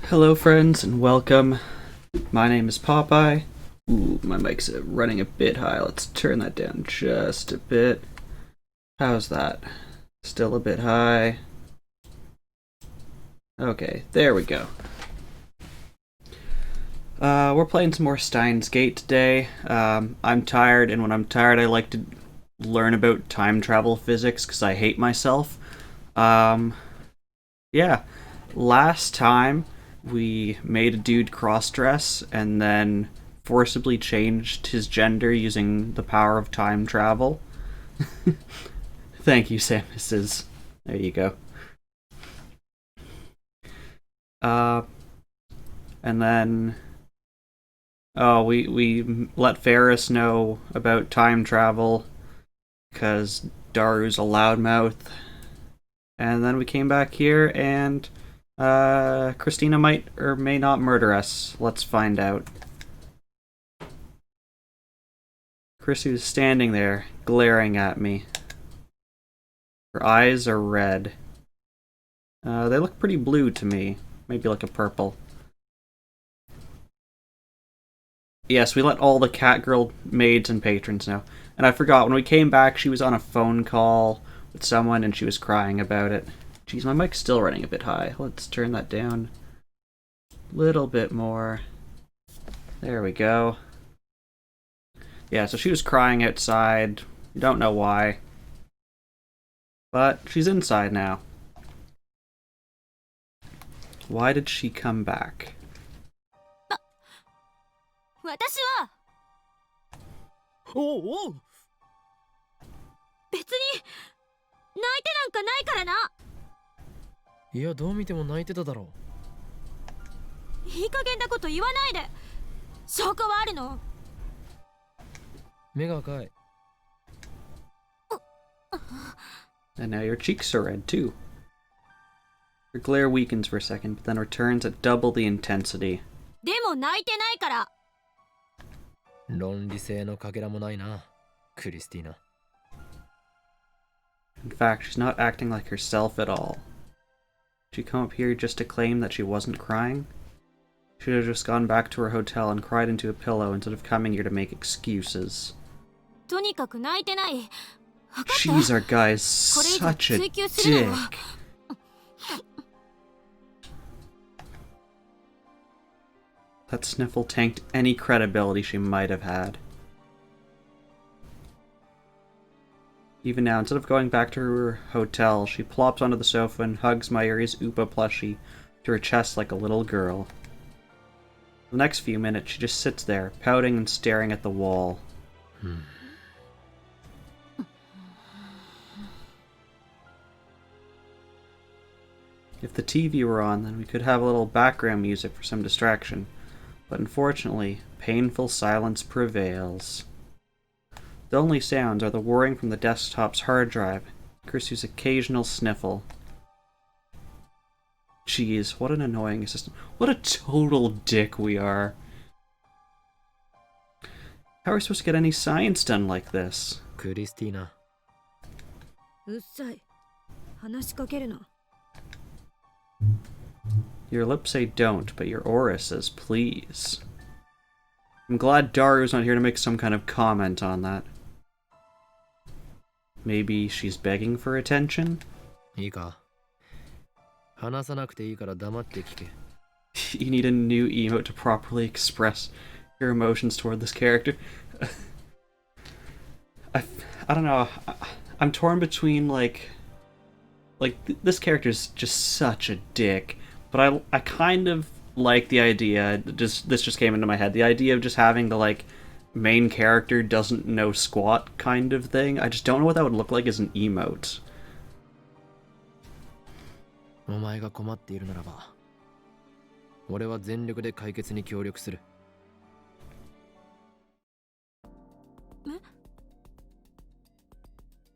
Hello, friends, and welcome. My name is Popeye. Ooh, my mic's running a bit high. Let's turn that down just a bit. How's that? Still a bit high. Okay, there we go. We're playing some more Steins today. I'm tired, and when I'm tired, I like to learn about time travel physics because I hate myself. Yeah. Last time, we made a dude cross-dress and then forcibly changed his gender using the power of time travel. Thank you, Samus's. There you go. And then we let Feris know about time travel because Daru's a loudmouth. And then we came back here and Christina might or may not murder us. Let's find out. Chrissy was standing there, glaring at me. Her eyes are red. They look pretty blue to me. Maybe like a purple. Yes, we let all the Catgirl maids and patrons know. And I forgot, when we came back, she was on a phone call with someone and she was crying about it. Jeez, my mic's still running a bit high. Let's turn that down a little bit more. There we go. Yeah, so she was crying outside. We don't know why. But she's inside now. Why did she come back? 私はおうおう別に泣いてなんかないからな。いや、どう見ても泣いてただろう。いい加減なこと言わないで。証拠はあるの。目が赤い。And now your cheeks are red too. Her glare weakens for a second, but then returns at double the intensity. でも泣いてないから。論理性のかけらもないな、クリスティーナ。In fact, she's not acting like herself at all. She come up here just to claim that she wasn't crying? She should have just gone back to her hotel and cried into a pillow instead of coming here to make excuses. とにかく泣いてない。 Jeez, our guy's such a dick. That sniffle tanked any credibility she might have had. Even now, instead of going back to her hotel, she plops onto the sofa and hugs Mayuri's Upa plushie to her chest like a little girl. For the next few minutes, she just sits there, pouting and staring at the wall. If the TV were on, then we could have a little background music for some distraction. But unfortunately, painful silence prevails. The only sounds are the whirring from the desktop's hard drive, Chrissy's occasional sniffle. Jeez, what an annoying assistant. What a total dick we are. How are we supposed to get any science done like this? クリスティーナ。うっさい。話しかけるな。 Your lips say don't, but your aura says please. I'm glad Daru's not here to make some kind of comment on that. Maybe she's begging for attention? いいか。話さなくていいから黙って聞け。You need a new emote to properly express your emotions toward this character. I don't know. I'm torn between like this character's just such a dick. But I kind of like the idea, this just came into my head, the idea of just having the, like, main character doesn't know squat kind of thing. I just don't know what that would look like as an emote. お前が困っているならば、俺は全力で解決に協力する。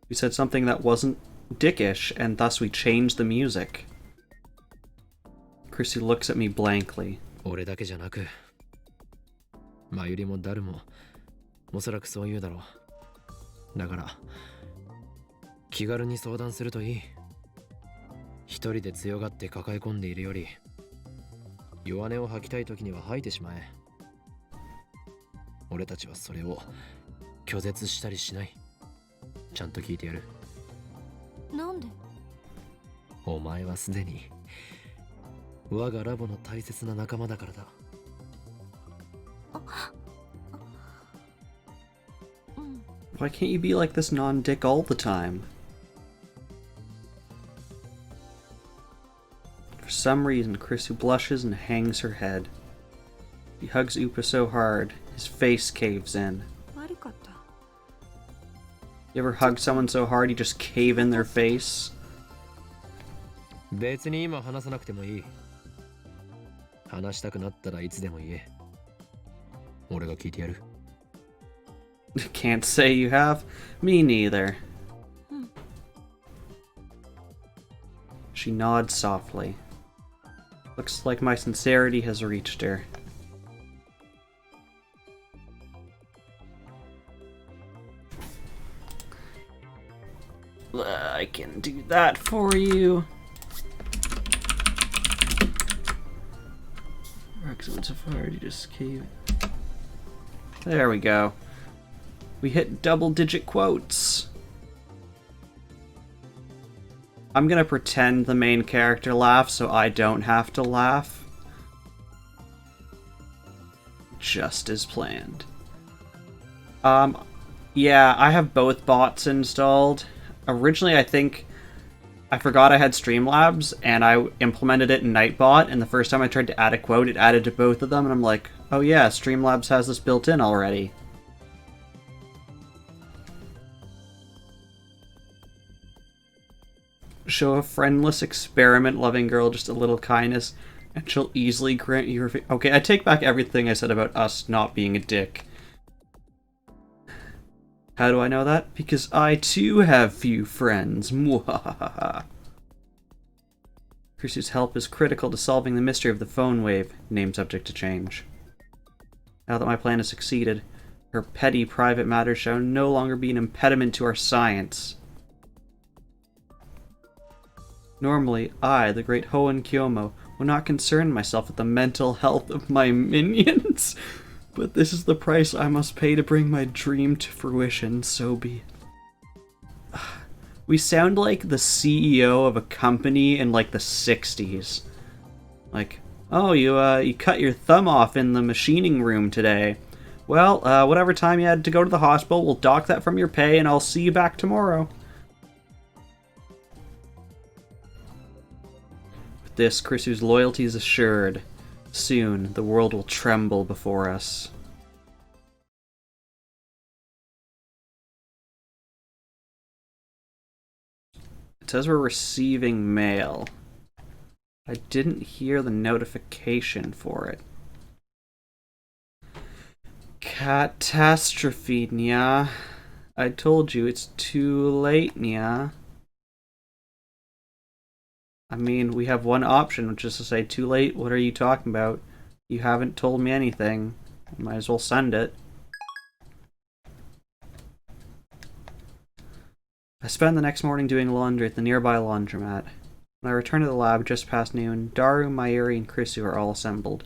We said something that wasn't dickish, and thus we changed the music. Chrissy looks at me blankly. 俺だけじゃなく、マユリもダルもおそらくそう言うだろう。だから気軽に相談するといい。一人で強がって抱え込んでいるより、弱音を吐きたい時には吐いてしまえ。俺たちはそれを拒絶したりしない。ちゃんと聞いてやる。なんで？お前はすでに我がラボの大切な仲間だからだ。Why can't you be like this non-dick all the time? For some reason, Krisu blushes and hangs her head. He hugs Upa so hard, his face caves in. 悪かった。 You ever hug someone so hard you just cave in their face? 別に今話さなくてもいい。話したくなったらいつでも言え。俺が聞いてやる。Can't say you have. Me neither. She nods softly. Looks like my sincerity has reached her. I can do that for you. Excellent so far, you just cave. There we go. We hit double-digit quotes. I'm gonna pretend the main character laughs so I don't have to laugh. Just as planned. Yeah, I have both bots installed. Originally, I think I forgot I had Streamlabs, and I implemented it in Nightbot, and the first time I tried to add a quote, it added to both of them, and I'm like, oh yeah, Streamlabs has this built in already. Show a friendless, experiment-loving girl just a little kindness, and she'll easily grant you her Okay, I take back everything I said about us not being a dick. How do I know that? Because I too have few friends. Mwahaha. Krisu's help is critical to solving the mystery of the phone wave, name subject to change. Now that my plan has succeeded, her petty private matters shall no longer be an impediment to our science. Normally, I, the great Hoenn Kyomo, would not concern myself with the mental health of my minions. But this is the price I must pay to bring my dream to fruition, so be it. We sound like the CEO of a company in like the 60s. Like, oh, you cut your thumb off in the machining room today. Well, whatever time you had to go to the hospital, we'll dock that from your pay and I'll see you back tomorrow. With this, Krisu's loyalty is assured. Soon, the world will tremble before us. It says we're receiving mail. I didn't hear the notification for it. Catastrophe, Nya. I told you it's too late, Nya. I mean, we have one option, which is to say, too late, what are you talking about? You haven't told me anything. You might as well send it. I spend the next morning doing laundry at the nearby laundromat. When I return to the lab just past noon, Daru, Mayuri, and Krisu are all assembled.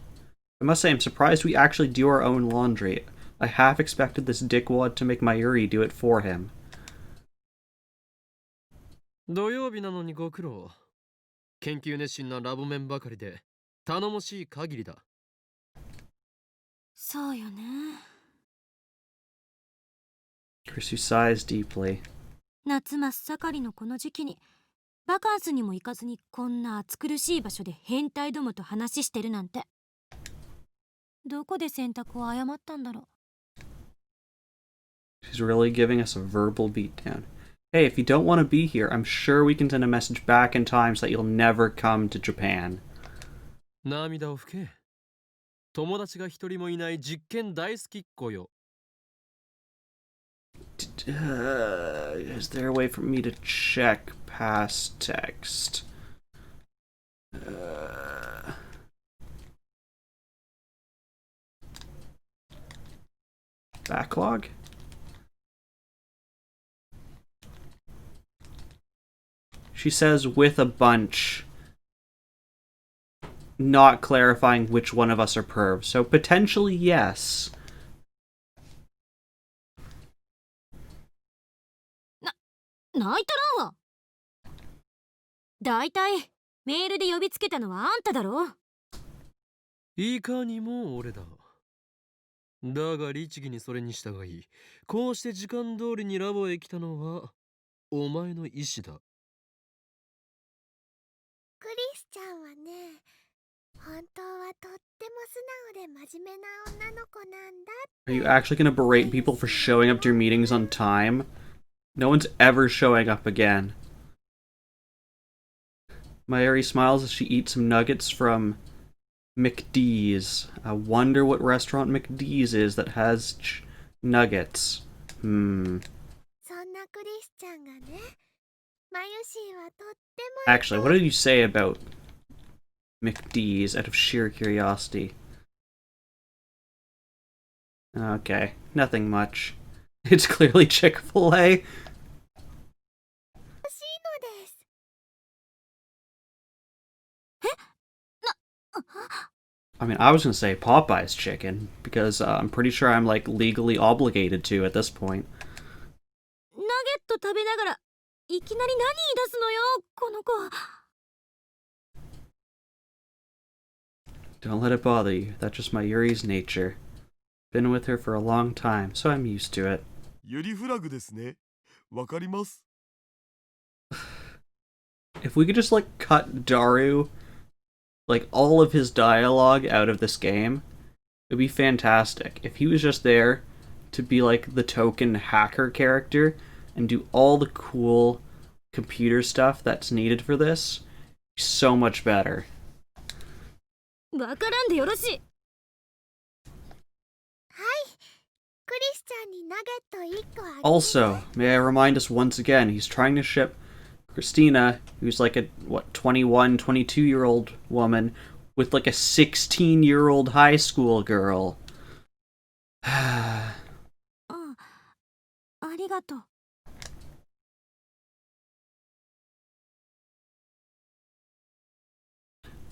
I must say I'm surprised we actually do our own laundry. I half expected this dickwad to make Mayuri do it for him. 土曜日なのにご苦労。研究熱心なラボメンばかりで頼もしい限りだ。そうよね。Krisu sighs deeply. 夏真っ盛りのこの時期にバカンスにも行かずにこんな暑苦しい場所で変態どもと話してるなんて。どこで選択を誤ったんだろう。She's really giving us a verbal beatdown. Hey, if you don't want to be here, I'm sure we can send a message back in time so that you'll never come to Japan. 涙を拭け。友達が一人もいない実験大好きっ子よ。Is there a way for me to check past text? Backlog? She says with a bunch. not clarifying which one of us are pervs. So potentially yes. 泣いたらんわ。だいたいメールで呼びつけたのはあんただろ。いかにも俺だ。だが律儀にそれに従い、こうして時間通りにラボへ来たのはお前の意志だ。クリスちゃんはね、本当はとっても素直で真面目な女の子なんだ。 Are you actually gonna berate people for showing up to your meetings on time? No one's ever showing up again. Mayuri smiles as she eats some nuggets from McD's. I wonder what restaurant McD's is that has nuggets. そんなクリスちゃんがね、マユシーはとっても Actually, what did you say about McD's out of sheer curiosity? Okay, nothing much. It's clearly Chick-fil-A. 欲しいのです。 I mean, I was gonna say Popeye's chicken, because I'm pretty sure I'm, like, legally obligated to at this point. ナゲット食べながらいきなり何言い出すのよ、この子。 Don't let it bother you. That's just my Yuri's nature. Been with her for a long time, so I'm used to it. ユリフラグですね。わかります。 If we could just, like, cut Daru, like, all of his dialogue out of this game, it would be fantastic. If he was just there to be, like, the token hacker character and do all the cool computer stuff that's needed for this, so much better. わからんでよろしい。はい、クリスちゃんにナゲット1個あげる。 Also, may I remind us once again, he's trying to ship Christina, who's like a, 21, 22-year-old woman, with like a 16-year-old high school girl. ありがとう。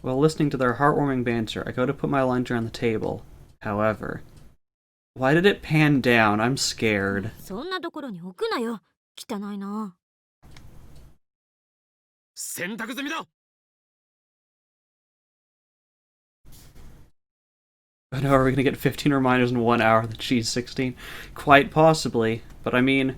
While listening to their heartwarming banter, I go to put my lunch on the table. However, why did it pan down? I'm scared. そんなところに置くなよ。汚いな。洗濯済みだ。 I know, are we gonna get 15 reminders in 1 hour that she's 16? Quite possibly, but I mean,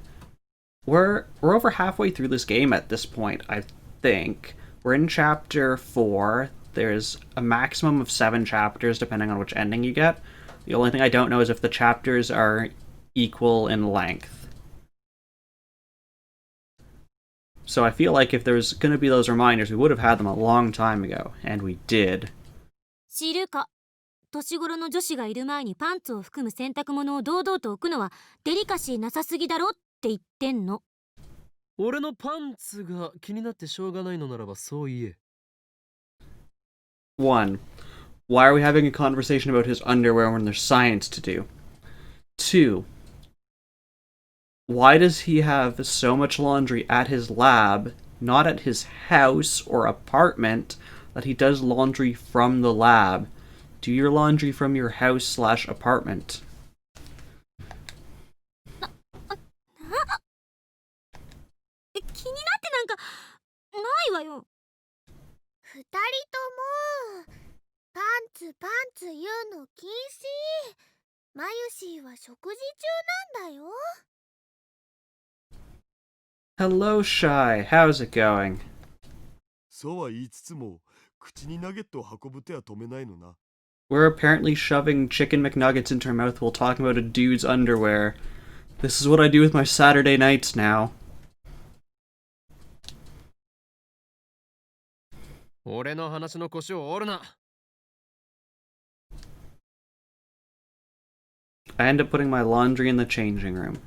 we're over halfway through this game at this point, I think. We're in chapter 4. There's a maximum of 7 chapters depending on which ending you get. The only thing I don't know is if the chapters are equal in length. So I feel like if there's gonna be those reminders, we would have had them a long time ago, and we did. 知るか。年頃の女子がいる前にパンツを含む洗濯物を堂々と置くのはデリカシーなさすぎだろって言ってんの。俺のパンツが気になってしょうがないのならばそう言え。 1. Why are we having a conversation about his underwear when there's science to do? 2. Why does he have so much laundry at his lab, not at his house or apartment, that he does laundry from the lab? Do your laundry from your house/apartment. 気になってなんかないわよ。2人ともパンツ言うの禁止。マユシーは食事中なんだよ。 Hello, Shy. How's it going? そうは言いつつも、口にナゲットを運ぶ手は止めないのな。 We're apparently shoving chicken McNuggets into our mouth while talking about a dude's underwear. This is what I do with my Saturday nights now. 俺の話の腰を折るな。 I end up putting my laundry in the changing room.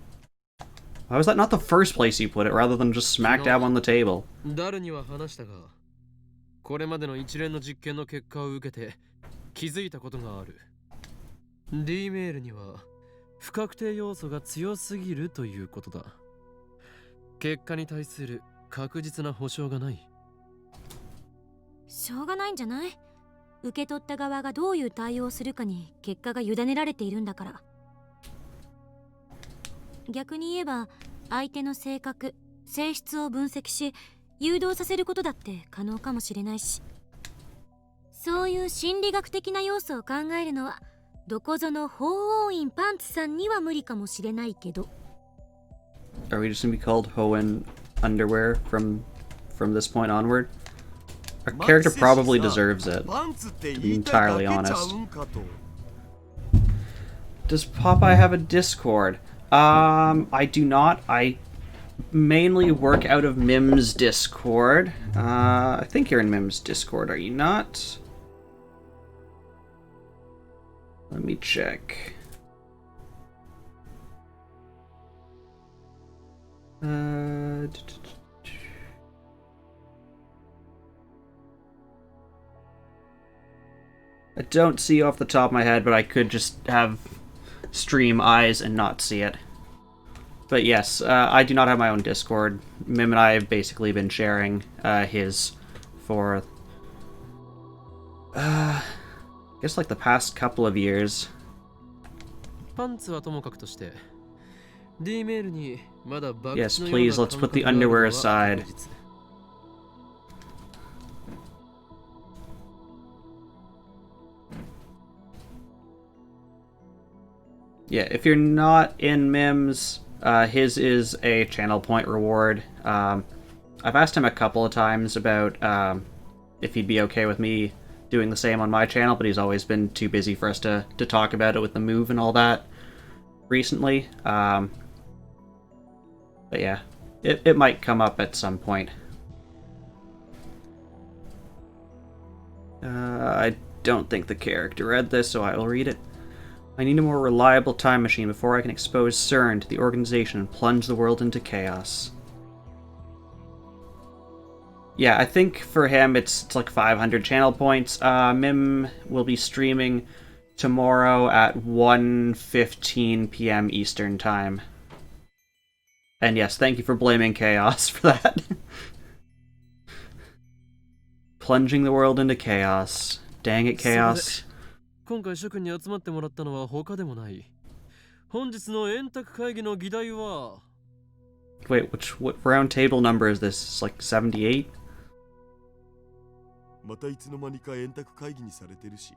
Why was that not the first place you put it, rather than just smack dab on the table? 誰には話したが、これまでの一連の実験の結果を受けて気づいたことがある。D メールには不確定要素が強すぎるということだ。結果に対する確実な保証がない。しょうがないんじゃない？受け取った側がどういう対応をするかに結果が委ねられているんだから。逆に言えば相手の性格、性質を分析し誘導させることだって可能かもしれないし、そういう心理学的な要素を考えるのはどこぞの法王院パンツさんには無理かもしれないけど。 Are we just gonna be called Hoenn underwear from this point onward? Our character probably deserves it, パンツってとbe 言いたい entirely だけちゃ honest. うんかと。 Does Popeye have a Discord? I do not. I mainly work out of Mim's Discord. I think you're in Mim's Discord, are you not? Let me check. I don't see off the top of my head, but I could just have stream eyes and not see it. But yes, I do not have my own Discord. Mim and I have basically been sharing his for I guess like the past couple of years. パンツはともかくとして D メールにまだバッ Yes, グのよう please, な let's 感 put 覚 the があるの underwear は aside. 確実。 Yeah, if you're not in Mim's, his is a channel point reward. I've asked him a couple of times about if he'd be okay with me doing the same on my channel, but he's always been too busy for us to talk about it with the move and all that recently. But yeah, it might come up at some point. I don't think the character read this, so I will read it. I need a more reliable time machine before I can expose CERN to the organization and plunge the world into chaos. Yeah, I think for him it's like 500 channel points. Mim will be streaming tomorrow at 1:15 p.m. Eastern Time. And yes, thank you for blaming Chaos for that. Plunging the world into chaos. Dang it, Chaos. 今回諸君に集まってもらったのは他でもない。本日の円卓会議の議題は Wait, what round table number is this? It's like 78? またいつの間にか円卓会議にされてるし。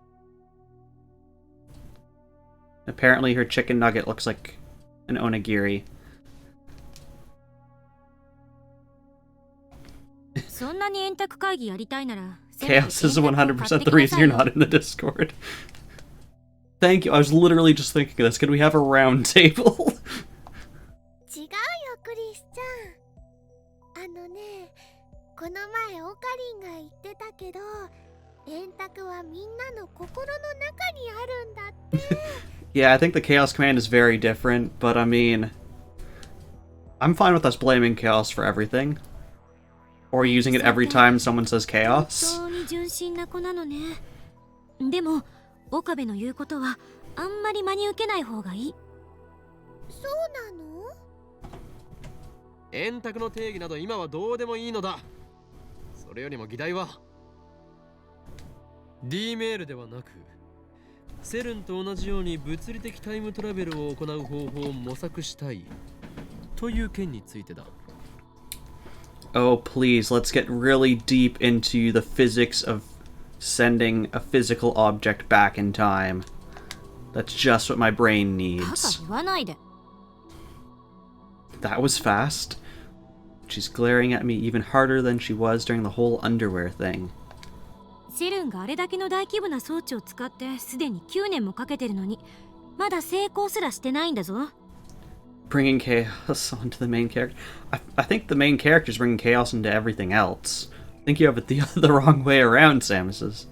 Apparently her chicken nugget looks like an onigiri. そんなに円卓会議やりたいなら Chaos is 100% the reason you're not in the Discord. Thank you, I was literally just thinking of this. Can we have a round table? 違うよクリスちゃん。この前オカリンが言ってたけど、円卓はみんなの心の中にあるんだって。Yeah, I think the Chaos command is very different, but I mean, I'm fine with us blaming Chaos for everything. Or using it every time someone says Chaos. 本当に純真な子なのね。でも岡部の言うことはあんまり真に受けない方がいい。そうなの？円卓の定義など今はどうでもいいのだ。それよりも議題は D メールではなくセルンと同じように物理的タイムトラベルを行う方法を模索したいという件についてだ。Oh, please, let's get really deep into the physics of sending a physical object back in time. That's just what my brain バカ needs. 言わないで。 That was fast. She's glaring at me even harder than she was during the whole underwear thing. セルンがあれだけの大規模な装置を使ってすでに9年もかけてるのにまだ成功すらしてないんだぞ。Bringing chaos onto the main character. I think the main character is bringing chaos into everything else. I think you have it the wrong way around, Samus's.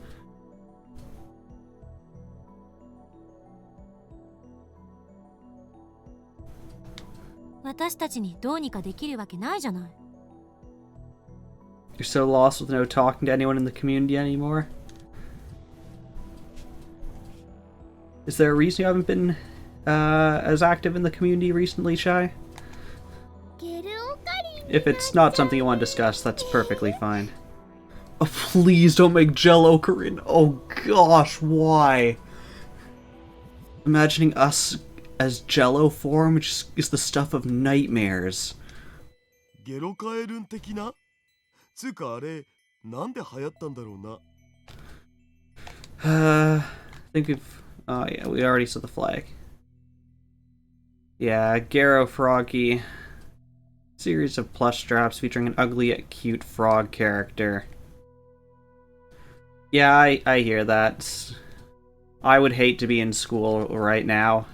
私たちにどうにかできるわけないじゃない。 You're so lost with no talking to anyone in the community anymore? Is there a reason you haven't been as active in the community recently, Shy? ゲルオカリンに If it's not something you want to discuss, that's perfectly fine. Oh, please don't make Gel Ocarina. Oh, gosh, why? Imagining us as Jello form, which is the stuff of nightmares. ゲロカエルン的なつうかあれなんで流行ったんだろうな。 I think we've... Oh yeah, we already saw the flag. Yeah, Garo Froggy. Series of plush straps featuring an ugly yet cute frog character. Yeah, I hear that. I would hate to be in school right now.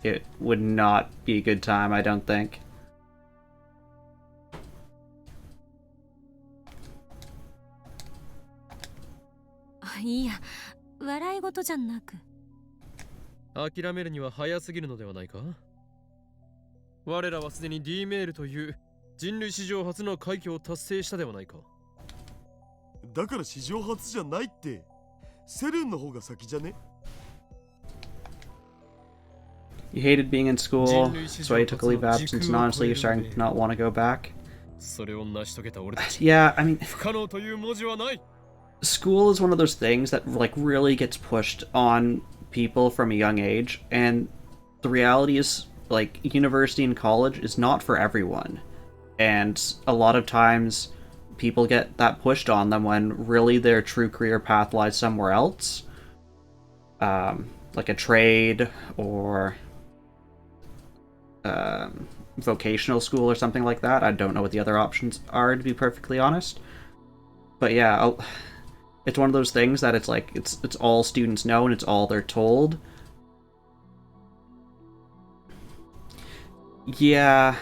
It would not be a good time, I don't think. Yeah, 笑い事じゃなく。諦めるには早すぎるのではないか。我らはすでに D メールという人類史上初の快挙を達成したではないか。だから史上初じゃないって。セルンの方が先じゃね。 You hated being in school, so you took a leave of absence, and honestly, you're starting to not want to go back. それを成し遂げた俺たち。 Yeah, I mean, 不可能という文字はない。 school is one of those things that like really gets pushed on people from a young age, and the reality is like university and college is not for everyone, and a lot of times people get that pushed on them when really their true career path lies somewhere else, like a trade or vocational school or something like that. I don't know what the other options are, to be perfectly honest, but yeah, it's one of those things that it's like it's all students know and it's all they're told. Yeah,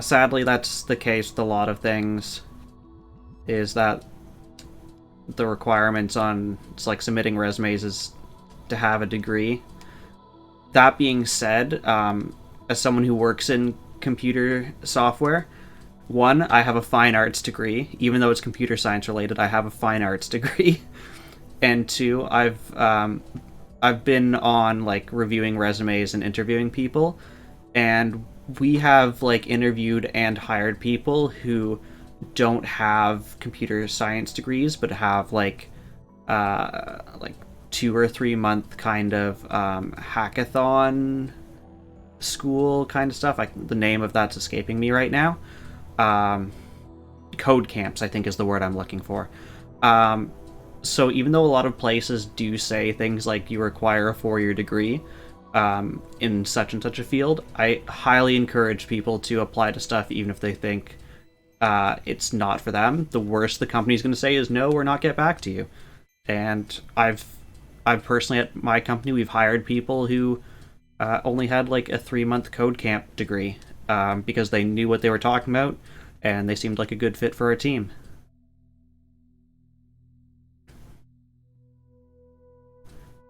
sadly that's the case with a lot of things, is that the requirements on it's like submitting resumes is to have a degree. That being said, as someone who works in computer software, one, I have a fine arts degree. Even though it's computer science related, I have a fine arts degree. And two, I've been on like reviewing resumes and interviewing people, and we have like interviewed and hired people who don't have computer science degrees but have like 2 or 3 month kind of hackathon school kind of stuff. The name of that's escaping me right now. Code camps, I think, is the word I'm looking for. So even though a lot of places do say things like you require a 4-year degree in such and such a field, I highly encourage people to apply to stuff even if they think it's not for them. The worst the company's going to say is, no, we're not get back to you. And I've personally, at my company, we've hired people who only had like a 3-month code camp degree because they knew what they were talking about and they seemed like a good fit for our team.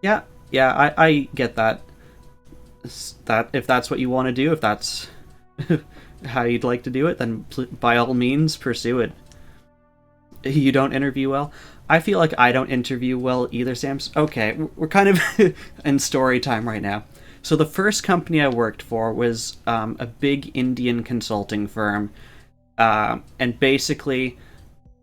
Yeah, I get that. That if that's what you want to do, if that's how you'd like to do it, then by all means pursue it. You don't interview well? I feel like I don't interview well either, Sam. Okay, we're kind of in story time right now. So the first company I worked for was a big Indian consulting firm, and basically,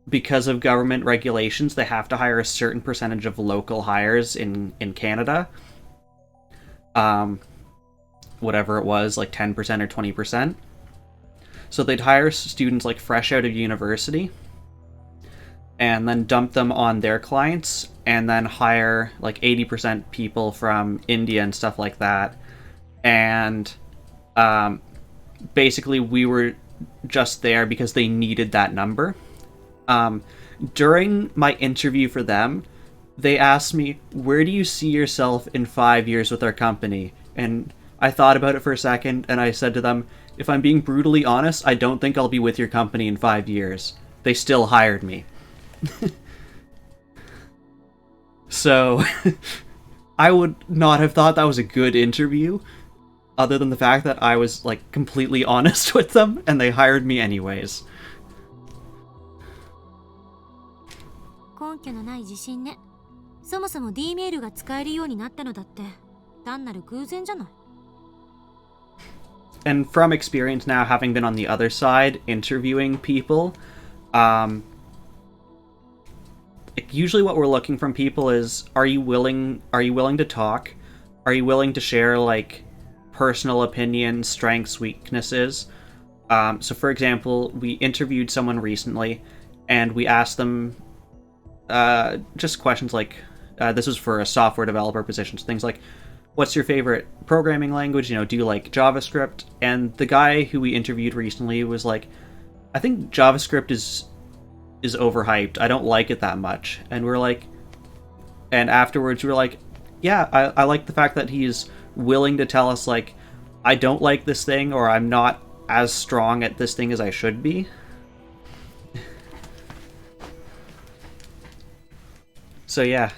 because of government regulations, they have to hire a certain percentage of local hires in Canada. Whatever it was, like 10% or 20%. So they'd hire students like fresh out of university, and then dump them on their clients, and then hire like 80% people from India and stuff like that. And basically we were just there because they needed that number. During my interview for them, they asked me, where do you see yourself in 5 years with our company? And I thought about it for a second, and I said to them, if I'm being brutally honest, I don't think I'll be with your company in 5 years. They still hired me. So, I would not have thought that was a good interview, other than the fact that I was, like, completely honest with them, and they hired me anyways. 根拠のない自信ね。そもそも D メールが使えるようになったのだって単なる偶然じゃない。And from experience now, having been on the other side, interviewing people, usually what we're looking from people is, are you willing to talk? Are you willing to share like personal opinions, strengths, weaknesses? So for example, we interviewed someone recently and we asked them just questions like, this was for a software developer position, so things like, what's your favorite programming language? You know, do you like JavaScript? And the guy who we interviewed recently was like, I think JavaScript is overhyped. I don't like it that much. And we're like, and afterwards we were like, yeah, I like the fact that he's willing to tell us like, I don't like this thing, or I'm not as strong at this thing as I should be. So yeah,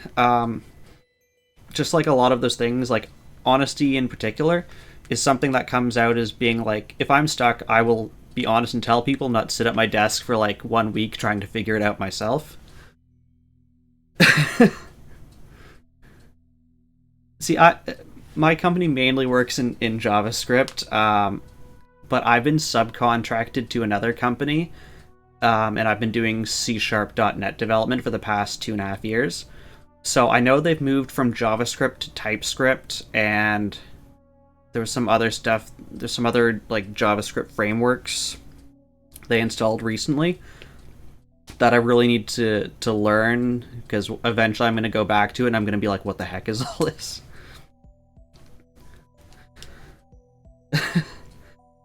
just like a lot of those things, like honesty in particular is something that comes out as being like, if I'm stuck, I will be honest and tell people, not sit at my desk for like 1 week trying to figure it out myself. See, my company mainly works in JavaScript, but I've been subcontracted to another company, and I've been doing C#.NET development for the past 2.5 years. So I know they've moved from JavaScript to TypeScript, and there was some other stuff. There's some other like JavaScript frameworks they installed recently that I really need to learn, because eventually I'm going to go back to it and I'm going to be like, what the heck is all this?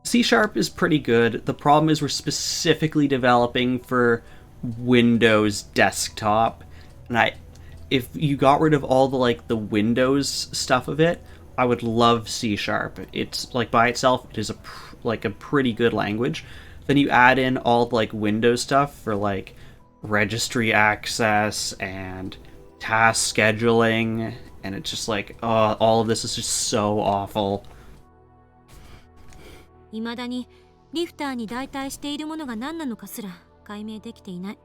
C# is pretty good. The problem is we're specifically developing for Windows desktop, and if you got rid of all the like the Windows stuff of it, I would love C#. It's like by itself, it is a pretty good language. Then you add in all the like Windows stuff for like registry access and task scheduling, and it's just like, oh, all of this is just so awful. 未だにリフターに代替しているものが何なのかすら解明できていない。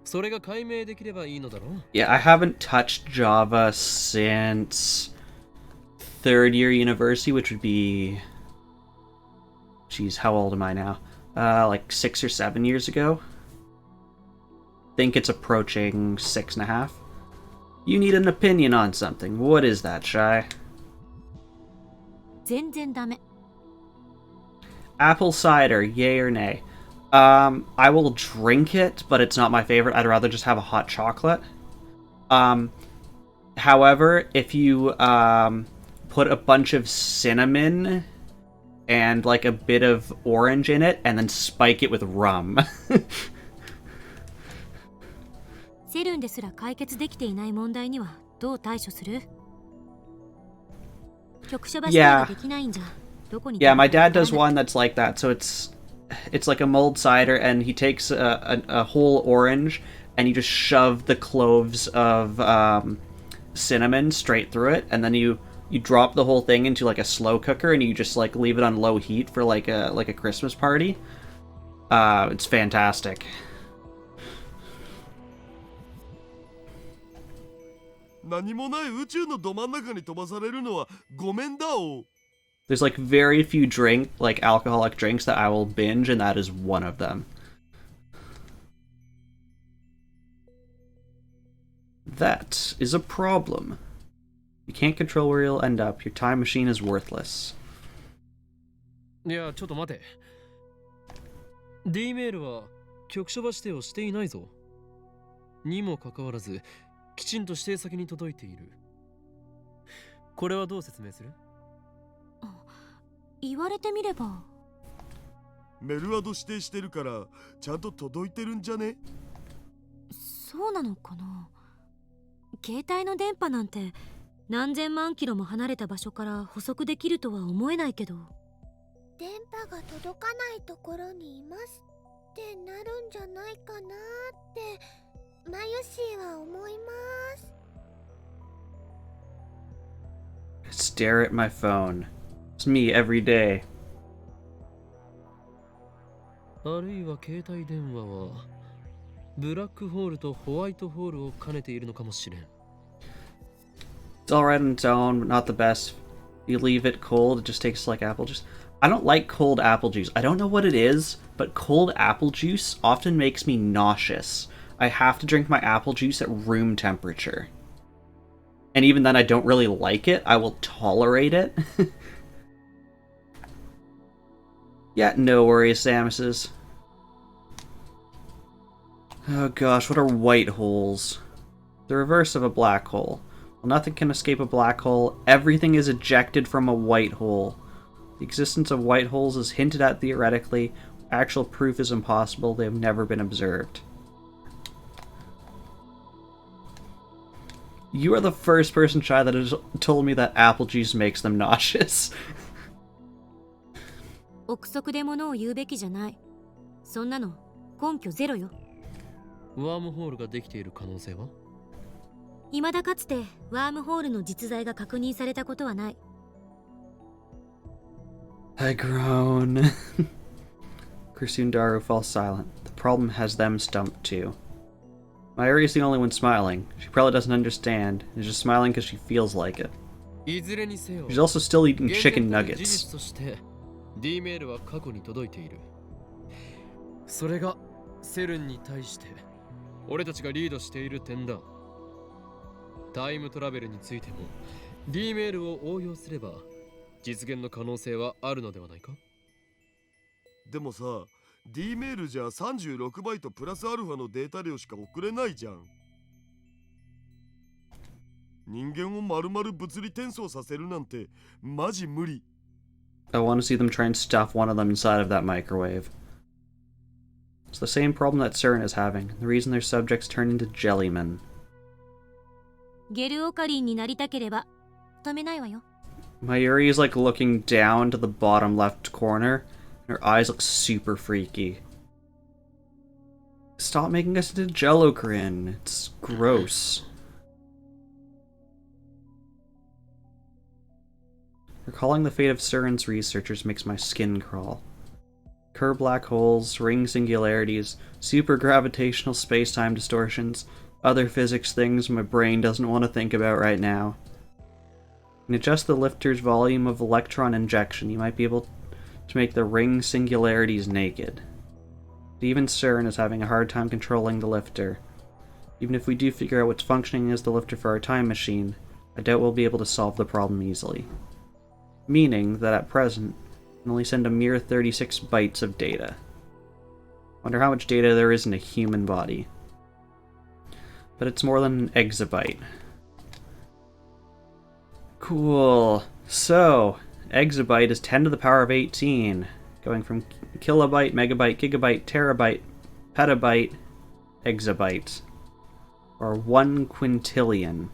それが解明できればいいのだろう。 Yeah, I haven't touched Java since third year university, which would be, geez, how old am I now? Like 6 or 7 years ago. Think it's approaching 6.5. You need an opinion on something. What is that, Shy? 全然ダメ。 Apple cider, yay or nay? I will drink it, but it's not my favorite. I'd rather just have a hot chocolate. However, if you put a bunch of cinnamon and like a bit of orange in it and then spike it with rum. セルンですら解決できていない問題にはどう対処する？局所場所ができないんじゃ。Yeah, my dad does one that's like that. So it's like a mulled cider, and he takes a whole orange and you just shove the cloves of cinnamon straight through it, and then you drop the whole thing into like a slow cooker, and you just like leave it on low heat for like a Christmas party. It's fantastic. 何もない宇宙のど真ん中に飛ばされるのはごめんだお。 There's like very few alcoholic drinks that I will binge, and that is one of them. That is a problem. You can't control where you'll end up. Your time machine is worthless. いや、ちょっと待て。D メールは局所場指定をしていないぞ。にもかかわらず、きちんと指定先に届いている。これはどう説明する？言われてみれば。メルアド指定してるからちゃんと届いてるんじゃね？そうなのかな。携帯の電波なんて何千万キロも離れた場所から捕捉できるとは思えないけど。電波が届かないところにいますってなるんじゃないかなってマユシーは思います。 Stare at my phone. It's me every day. あるいは携帯電話はブラックホールとホワイトホールを兼ねているのかもしれん。 It's alright on its own, but not the best. You leave it cold, it just tastes like apple juice. I don't like cold apple juice. I don't know what it is, but cold apple juice often makes me nauseous. I have to drink my apple juice at room temperature. And even then I don't really like it. I will tolerate it. Yeah, no worries, Samuses. Oh gosh, what are white holes? The reverse of a black hole. Well, nothing can escape a black hole. Everything is ejected from a white hole. The existence of white holes is hinted at theoretically. Actual proof is impossible. They have never been observed. You are the first person, Shy, that has told me that apple juice makes them nauseous. 憶測で物を言うべきじゃない。そんなの根拠ゼロよ。ワームホールができている可能性は？未だかつてワームホールの実在が確認されたことはない。I groan. Kursundaru falls silent. The problem has them stumped too. Mayuri is the only one smiling. She probably doesn't understand. Is just smiling because she feels like it. She's also still eating chicken nuggets. D メールは過去に届いている。それがセルンに対して俺たちがリードしている点だ。タイムトラベルについても D メールを応用すれば実現の可能性はあるのではないか？でもさ、D メールじゃ36バイトプラスアルファのデータ量しか送れないじゃん。人間を丸々物理転送させるなんてマジ無理。I want to see them try and stuff one of them inside of that microwave. It's the same problem that CERN is having. The reason their subjects turn into jellymen. ゲルオカリンになりたければ止めないわよ。Mayuri is like looking down to the bottom left corner. Her eyes look super freaky. Stop making us into Jello Grin. It's gross. Recalling the fate of CERN's researchers makes my skin crawl. Kerr black holes, ring singularities, super gravitational space-time distortions, other physics things my brain doesn't want to think about right now. And adjust the lifter's volume of electron injection, you might be able to make the ring singularities naked. But even CERN is having a hard time controlling the lifter. Even if we do figure out what's functioning as the lifter for our time machine, I doubt we'll be able to solve the problem easily. Meaning that at present, we can only send a mere 36 bytes of data. Wonder how much data there is in a human body. But it's more than an exabyte. Cool. So, exabyte is 10 to the power of 18, going from kilobyte, megabyte, gigabyte, terabyte, petabyte, exabyte, or 1 quintillion.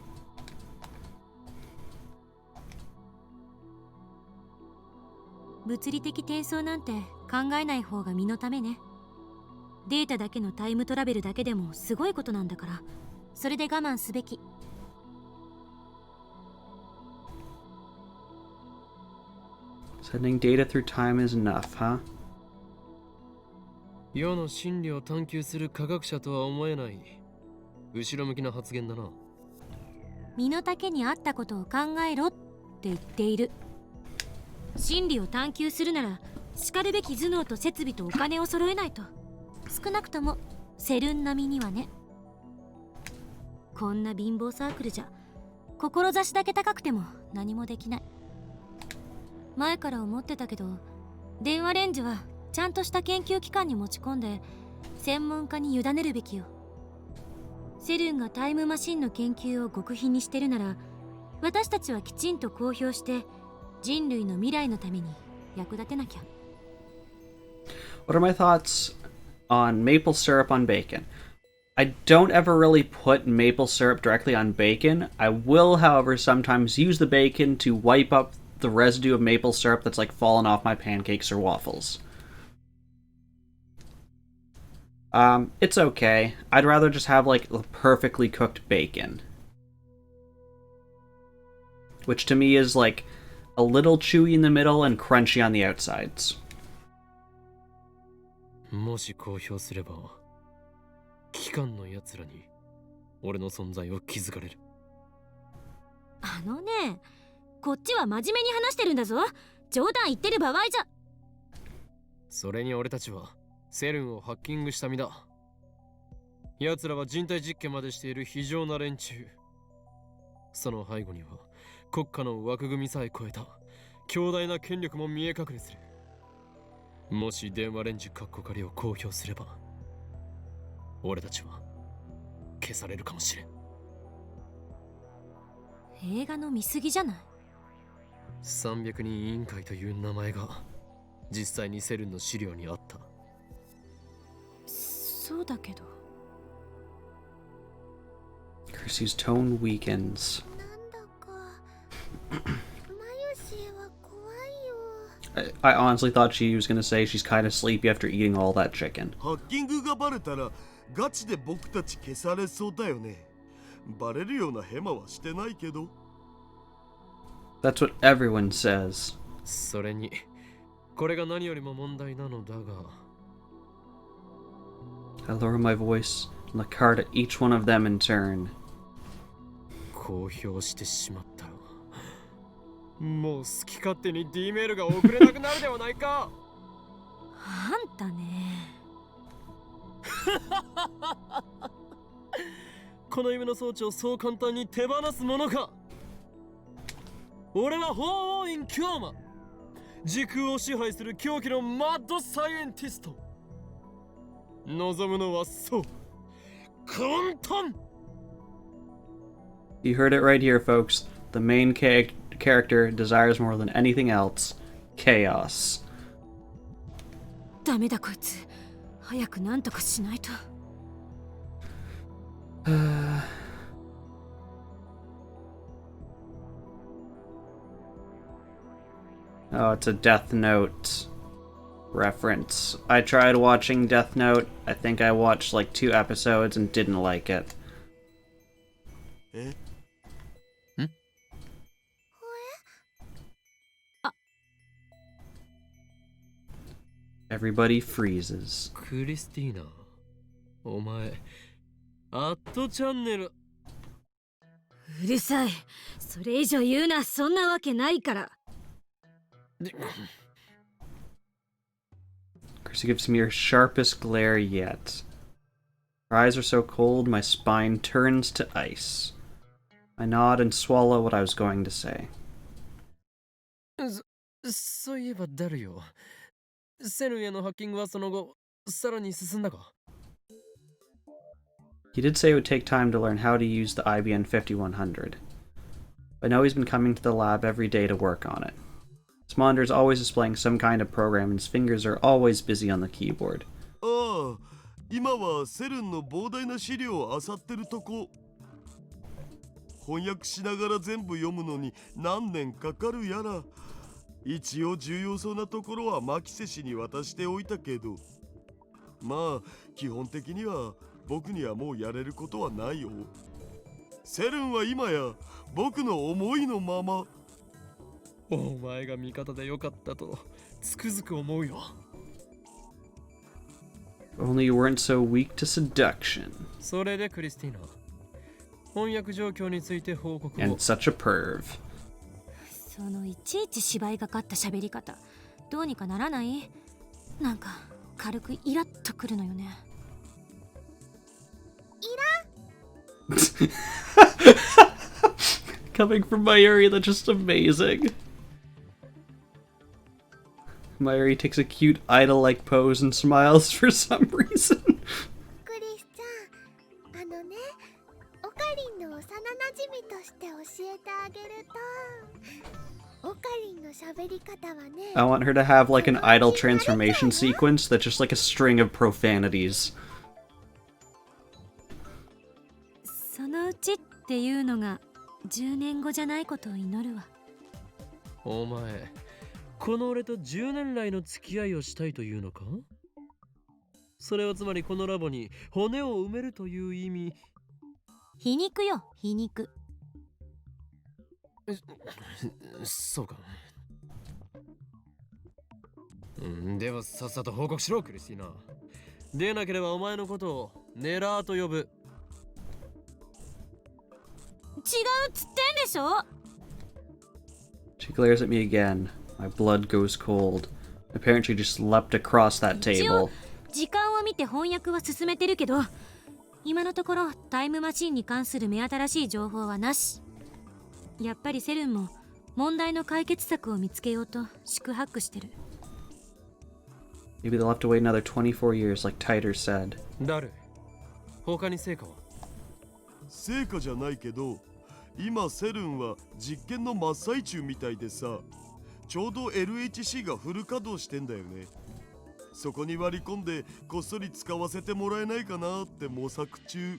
物理的転送なんて考えない方が身のためね。データだけのタイムトラベルだけでもすごいことなんだから、それで我慢すべき。Sending data through time is enough, huh? 世の真理を探求する科学者とは思えない後ろ向きな発言だな。身の丈に合ったことを考えろって言っている。真理を探求するならしかるべき頭脳と設備とお金を揃えないと。少なくともセルン並みにはね。こんな貧乏サークルじゃ志だけ高くても何もできない。前から思ってたけど、電話レンジはちゃんとした研究機関に持ち込んで専門家に委ねるべきよ。セルンがタイムマシンの研究を極秘にしてるなら、私たちはきちんと公表して人類の未来のために役立てなきゃ。What are my thoughts on maple syrup on bacon? I don't ever really put maple syrup directly on bacon. I will, however, sometimes use the bacon to wipe up the residue of maple syrup that's like fallen off my pancakes or waffles. It's okay. I'd rather just have like the perfectly cooked bacon, which to me is like a little chewy in the middle and crunchy on the outsides. もし公表すれば機関のやつらに俺の存在を気づかれる。あのね、こっちは真面目に話してるんだぞ。冗談言ってる場合じゃ。それに俺たちはセルンをハッキングした身だ。奴らは人体実験までしている非常な連中。その背後には国家の枠組みさえ超えた強大な権力も見え隠れする。もし電話レンジカッコ仮を公表すれば、俺たちは消されるかもしれん。映画の見過ぎじゃない？ 300人委員会という名前が実際にセルンの資料にあった。そうだけど。Kirsty's tone weakens. なんだかマユシーは怖いよ。 I honestly thought she was gonna say she's kind of sleepy after eating all that chicken. ハッキングがバレたらガチで僕たち消されそうだよね。バレるようなヘマはしてないけど。 That's what everyone says. それにこれが何よりも問題なのだが、 I lower my voice and look hard at each one of them in turn. 公表してしまったらもう好き勝手に D メールが送れなくなるではないか。あんたね。この夢の装置をそう簡単に手放すものか。俺は法王院京馬、時空を支配する狂気のマッドサイエンティスト。望むのはそう、混沌。 You heard it right here, folks. The main character desires more than anything else chaos. ダメだこいつ。早くなんとかしないと。Oh, it's a Death Note reference. I tried watching Death Note. I think I watched like 2 episodes and didn't like it. え？ Everybody freezes. クリスティーナ、お前アットチャンネル。うるさい。それ以上言うな。そんなわけないから。Chrissy gives me her sharpest glare yet. Her eyes are so cold, my spine turns to ice. I nod and swallow what I was going to say. そういえばダルよ、セルンへのハッキングはその後さらに進んだか。 He did say it would take time to learn how to use the IBM 5100. I know he's been coming to the lab every day to work on it. His monitor is always displaying some kind of program and his fingers are always busy on the keyboard. ああ、今はセルンの膨大な資料を漁ってるとこ。翻訳しながら全部読むのに何年かかるやら。一応重要そうなところはマキセ氏に渡しておいたけど、まあ基本的には僕にはもうやれることはないよ。セルンは今や僕の思いのまま。お前が味方でよかったとつくづく思うよ。 Only you weren't so weak to seduction. それでクリスティーナ、翻訳状況について報告を。 And such a perv. そのいちいち芝居がかった喋り方、どうにかならない？なんか軽くイラッとくるのよね。 Coming from Mayuri, that's just amazing. Mayuri takes a cute idol-like pose and smiles for some reason. クリスちゃん、オカリンの幼なじみとして教えてあげると、オカリンの喋り方はね、 I want her to have like an idol transformation sequence that's just like a string of profanities. そのうちっていうのが10年後じゃないことを祈るわ。お前、この俺と10年来の付き合いをしたいというのか？それはつまりこのラボに骨を埋めるという意味。皮肉よ、皮肉。そうか。ではさっさと報告しろ、クリスティーナ。でなければお前のことをネラーと呼ぶ。違うっつってんでしょ。 She glares at me again. My blood goes cold. My parents just leapt across that 一応 table. 時間を見て翻訳は進めてるけど、今のところタイムマシンに関する目新しい情報はなし。やっぱりセルンも問題の解決策を見つけようと四苦八苦してる。 Maybe they'll have to wait another 24 years, like Titer said. ダル、他に成果は？成果じゃないけど、今セルンは実験の真っ最中みたいでさ、ちょうど LHC がフル稼働してんだよね。そこに割り込んでこっそり使わせてもらえないかなって模索中。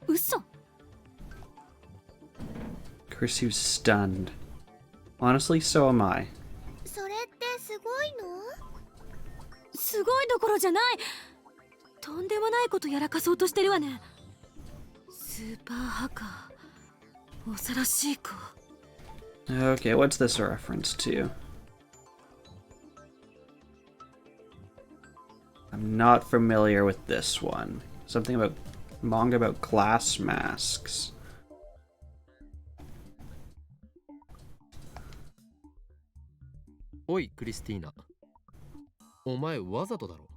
嘘。 Kursu's stunned. Honestly, so am I. それってすごいの？すごいどころじゃない。とんでもないことやらかそうとしてるわね。スーパーハッカー、恐ろしい子。 Okay, what's this a reference to? I'm not familiar with this one. Something about manga about glass masks. おいクリスティーナ、お前わざとだろ？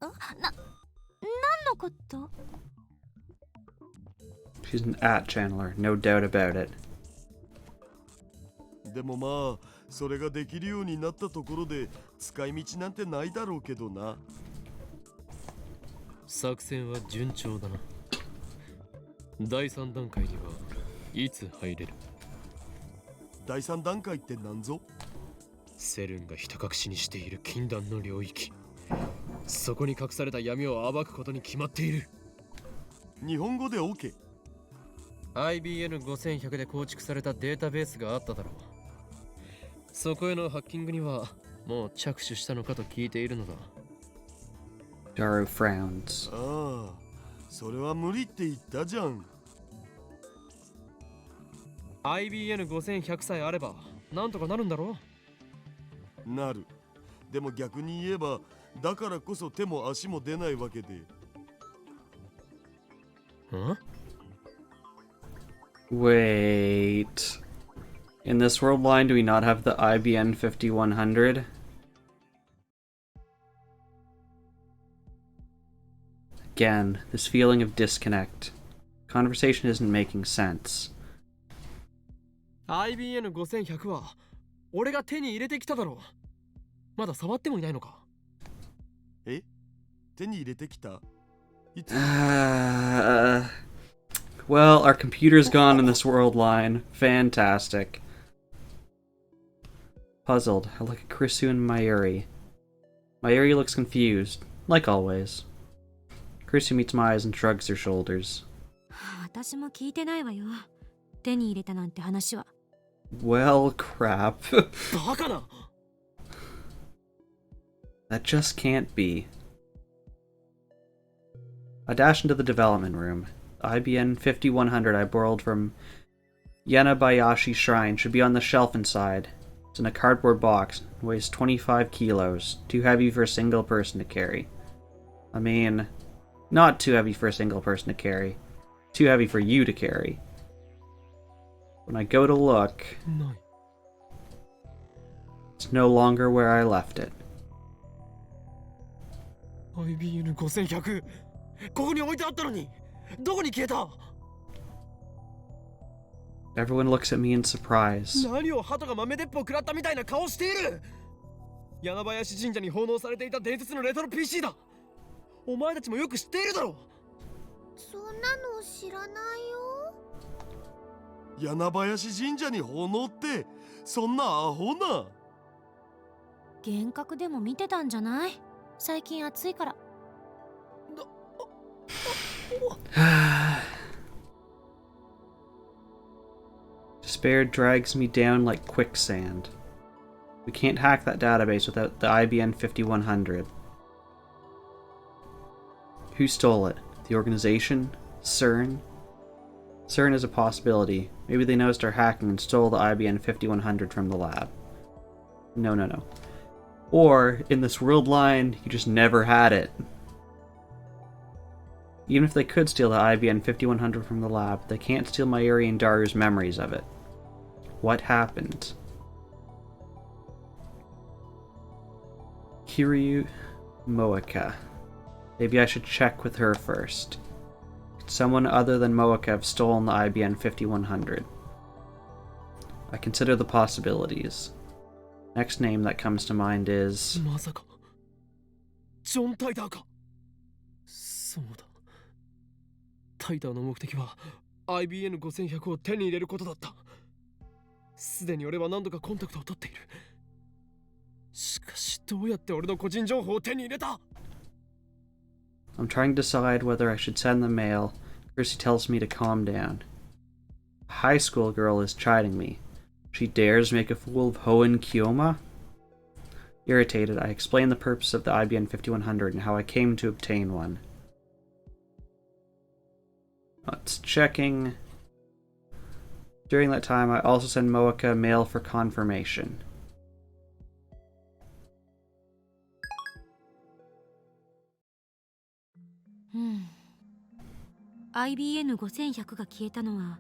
何のこと？ She's an at channeler, no doubt about it. でもまあそれができるようになったところで使い道なんてないだろうけどな。作戦は順調だな。第3段階にはいつ入れる？第3段階って何ぞ？セルンがひた隠しにしている禁断の領域、そこに隠された闇を暴くことに決まっている。日本語で OK。 IBN5100 で構築されたデータベースがあっただろう。そこへのハッキングにはもう着手したのかと聞いているのだ。 Daru frowns. ああ、それは無理って言ったじゃん。IBN5100 さえあればなんとかなるんだろう。なる。でも逆に言えばだからこそ手も足も出ないわけで。ん？ Wait. In this world line, do we not have the IBN 5100? Again, this feeling of disconnect. Conversation isn't making sense. IBN5100 は俺が手に入れてきただろう。まだ触ってもいないのか？え？手に入れてきた？いつ？ Well, our computer's gone in this world line. Fantastic. Puzzled, I look at Krisu and Mayuri. Mayuri looks confused, like always. Krisu meets my eyes and shrugs her shoulders. 私も聞いてないわよ。手に入れたなんて話は。 Well, crap. バカな。 That just can't be. I dash into the development room. The IBN 5100 I borrowed from Yanabayashi Shrine should be on the shelf inside. It's in a cardboard box, weighs 25 kilos, too heavy for a single person to carry. I mean, not too heavy for a single person to carry, too heavy for you to carry. When I go to look, it's no longer where I left it. IBN5100 ここに置いてあったのにどこに消えた？ Everyone looks at me in surprise. 何を鳩が豆鉄砲食らったみたいな顔している。柳林神社に奉納されていた伝説のレトロ PC だ。お前たちもよく知っているだろう。そんなの知らないよ。柳林神社に奉納ってそんなアホな。幻覚でも見てたんじゃない？最近暑いから。Despair drags me down like quicksand. We can't hack that database without the IBN 5100. Who stole it? The organization? CERN? CERN is a possibility. Maybe they noticed our hacking and stole the IBN 5100 from the lab. No. Or, in this world line, you just never had it. Even if they could steal the IBN 5100 from the lab, they can't steal Mayuri and Daru's memories of it. What happened? Kiryu Moeka. Maybe I should check with her first. Could someone other than Moeka have stolen the IBN 5100? I consider the possibilities. Next name that comes to mind is... まさかジョン・タイターか。そうだ。タイターの目的は IBN5100 を手に入れることだった。すでに俺は何度かコンタクトを取っている。しかしどうやって俺の個人情報を手に入れた？ I'm trying to decide whether I should send the mail. Chrissy tells me to calm down. A high school girl is chiding me. She dares make a fool of Hoenn Kyoma? Irritated, I explain the purpose of the IBN 5100 and how I came to obtain one. It's checking. During that time, I also send Moeka mail for confirmation. IBN5100 が消えたのは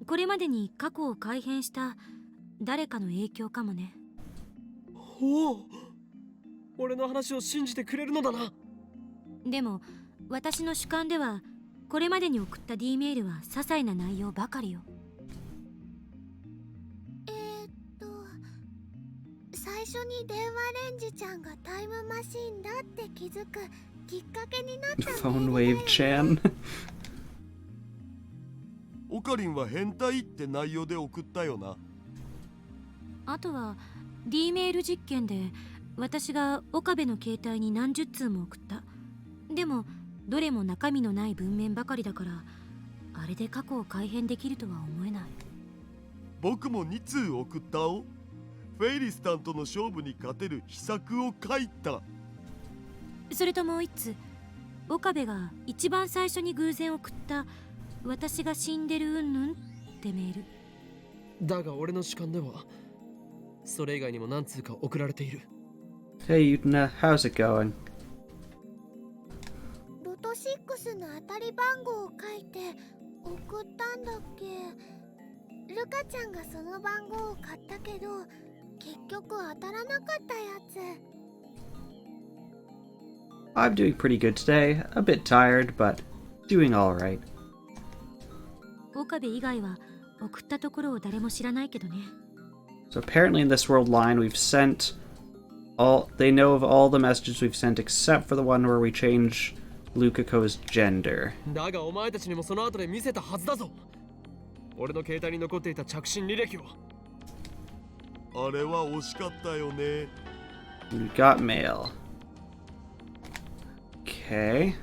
これまでに過去を改変した誰かの影響かもね。おお、俺の話を信じてくれるのだな。でも私の主観ではこれまでに送った D メールは些細な内容ばかりよ。最初に電話レンジちゃんがタイムマシーンだって気づくきっかけになったメー Phone ルだよ wave ね。 Chan. オカリンは変態って内容で送ったよな。あとは D メール実験で私が岡部の携帯に何十通も送った。でもどれも中身のない文面ばかりだからあれで過去を改変できるとは思えない。僕も2通送ったお。フェイリスタンとの勝負に勝てる秘策を書いた。それともう一つ、岡部が一番最初に偶然送った私が死んでるうんぬんってメール。だが俺の主観ではそれ以外にも何通か送られている。 Hey Yutna, how's it going? ロト6の当たり番号を書いて送ったんだっけ。ルカちゃんがその番号を買ったけど結局当たらなかったやつ。 I'm doing pretty good today. A bit tired, but doing alright. 岡部以外は送ったところを誰も知らないけどね。 So apparently in this world line we've sent all... They know of all the messages we've sent except for the one where we change Lukako's gender. だがお前たちにもその後で見せたはずだぞ。俺の携帯に残っていた着信履歴を。あれは惜しかったよね。 We got mail. Okay.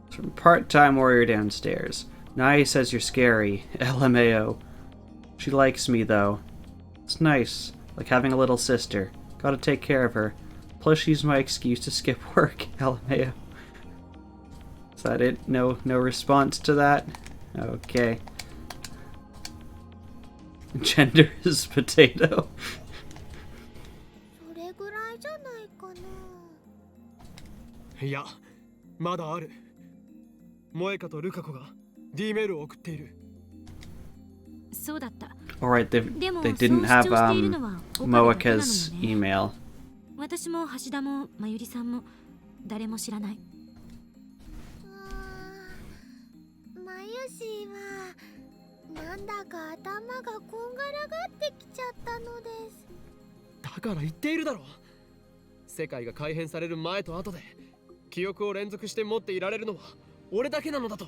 It's from part-time warrior downstairs. Nai says you're scary. LMAO. She likes me, though. It's nice, like having a little sister. Gotta take care of her. Plus, she's my excuse to skip work. LMAO. Is that it? No response to that? Okay. Gender is potato. それぐらいじゃないかな。いや、まだある。萌香とルカ子が D メールを送っている。そうだった。 Alright, they でも didn't そう have 主張しているのは岡部だけなのよ Moeka's ね。 email. 私も橋田もまゆりさんも誰も知らない。マユシはなんだか頭がこんがらがってきちゃったのです。だから言っているだろう。世界が改変される前と後で記憶を連続して持っていられるのは俺だけなのだと。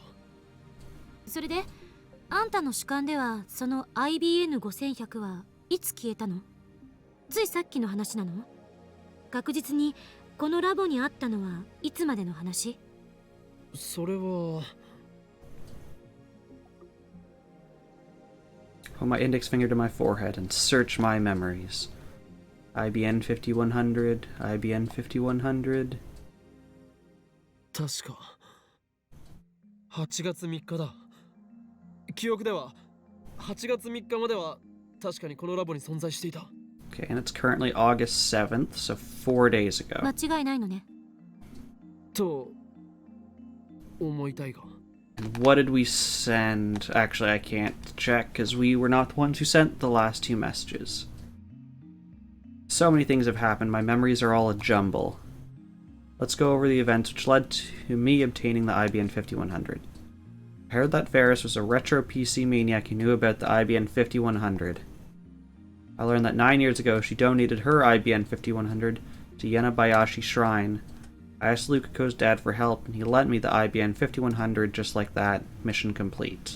それであんたの主観ではその IBN5100 はいつ消えたの？ついさっきの話なの？確実にこのラボにあったのはいつまでの話？それは Put my index finger to my forehead and search my memories. IBN 5100, IBN 5100. 確か8月3日だ。記憶では8月3日までは確かにこのラボに存在していた。 Okay, and it's currently August 7th, so 4 days ago. 間違いないのね。と思いたいが。 And what did we send? Actually, I can't check because we were not the ones who sent the last two messages. So many things have happened, my memories are all a jumble. Let's go over the events which led to me obtaining the IBN 5100. I heard that Feris was a retro PC maniac who knew about the IBN 5100. I learned that 9 years ago she donated her IBN 5100 to Yenabayashi Shrine. I asked Lukako's dad for help, and he lent me the IBN 5100 just like that. Mission complete.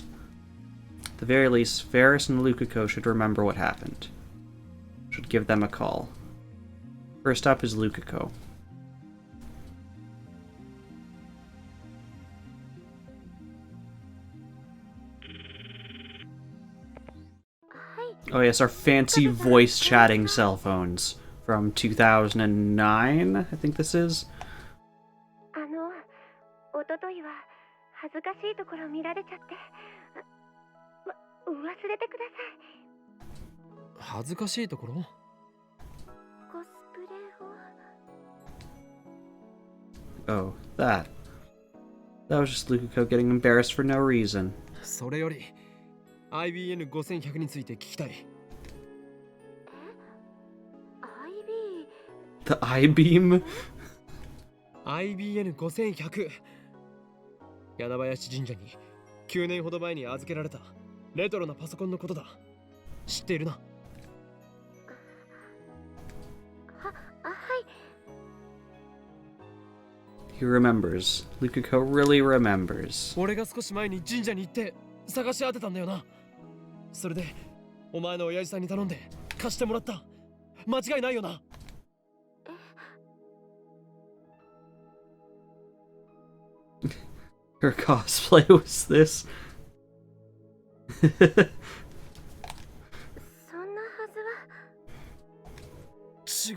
At the very least, Feris and Lukako should remember what happened. Should give them a call. First up is Lukako. Oh yes, our fancy voice chatting cell phones from 2009, I think this is. おとといは恥ずかしいところ見られちゃって忘れてください。恥ずかしいところ？コスプレを。 Oh, that. That was just Lukako getting embarrassed for no reason. それより IBN5100 について聞きたい。The I-beam? IBN5100 柳林神社に9年ほど前に預けられたレトロなパソコンのことだ。知っているな？はい。 He remembers. Lukako really remembers. 俺が少し前に神社に行って探し当てたんだよな。それでお前の親父さんに頼んで貸してもらった。間違いないよな。Her cosplay was this. そんなはずは。違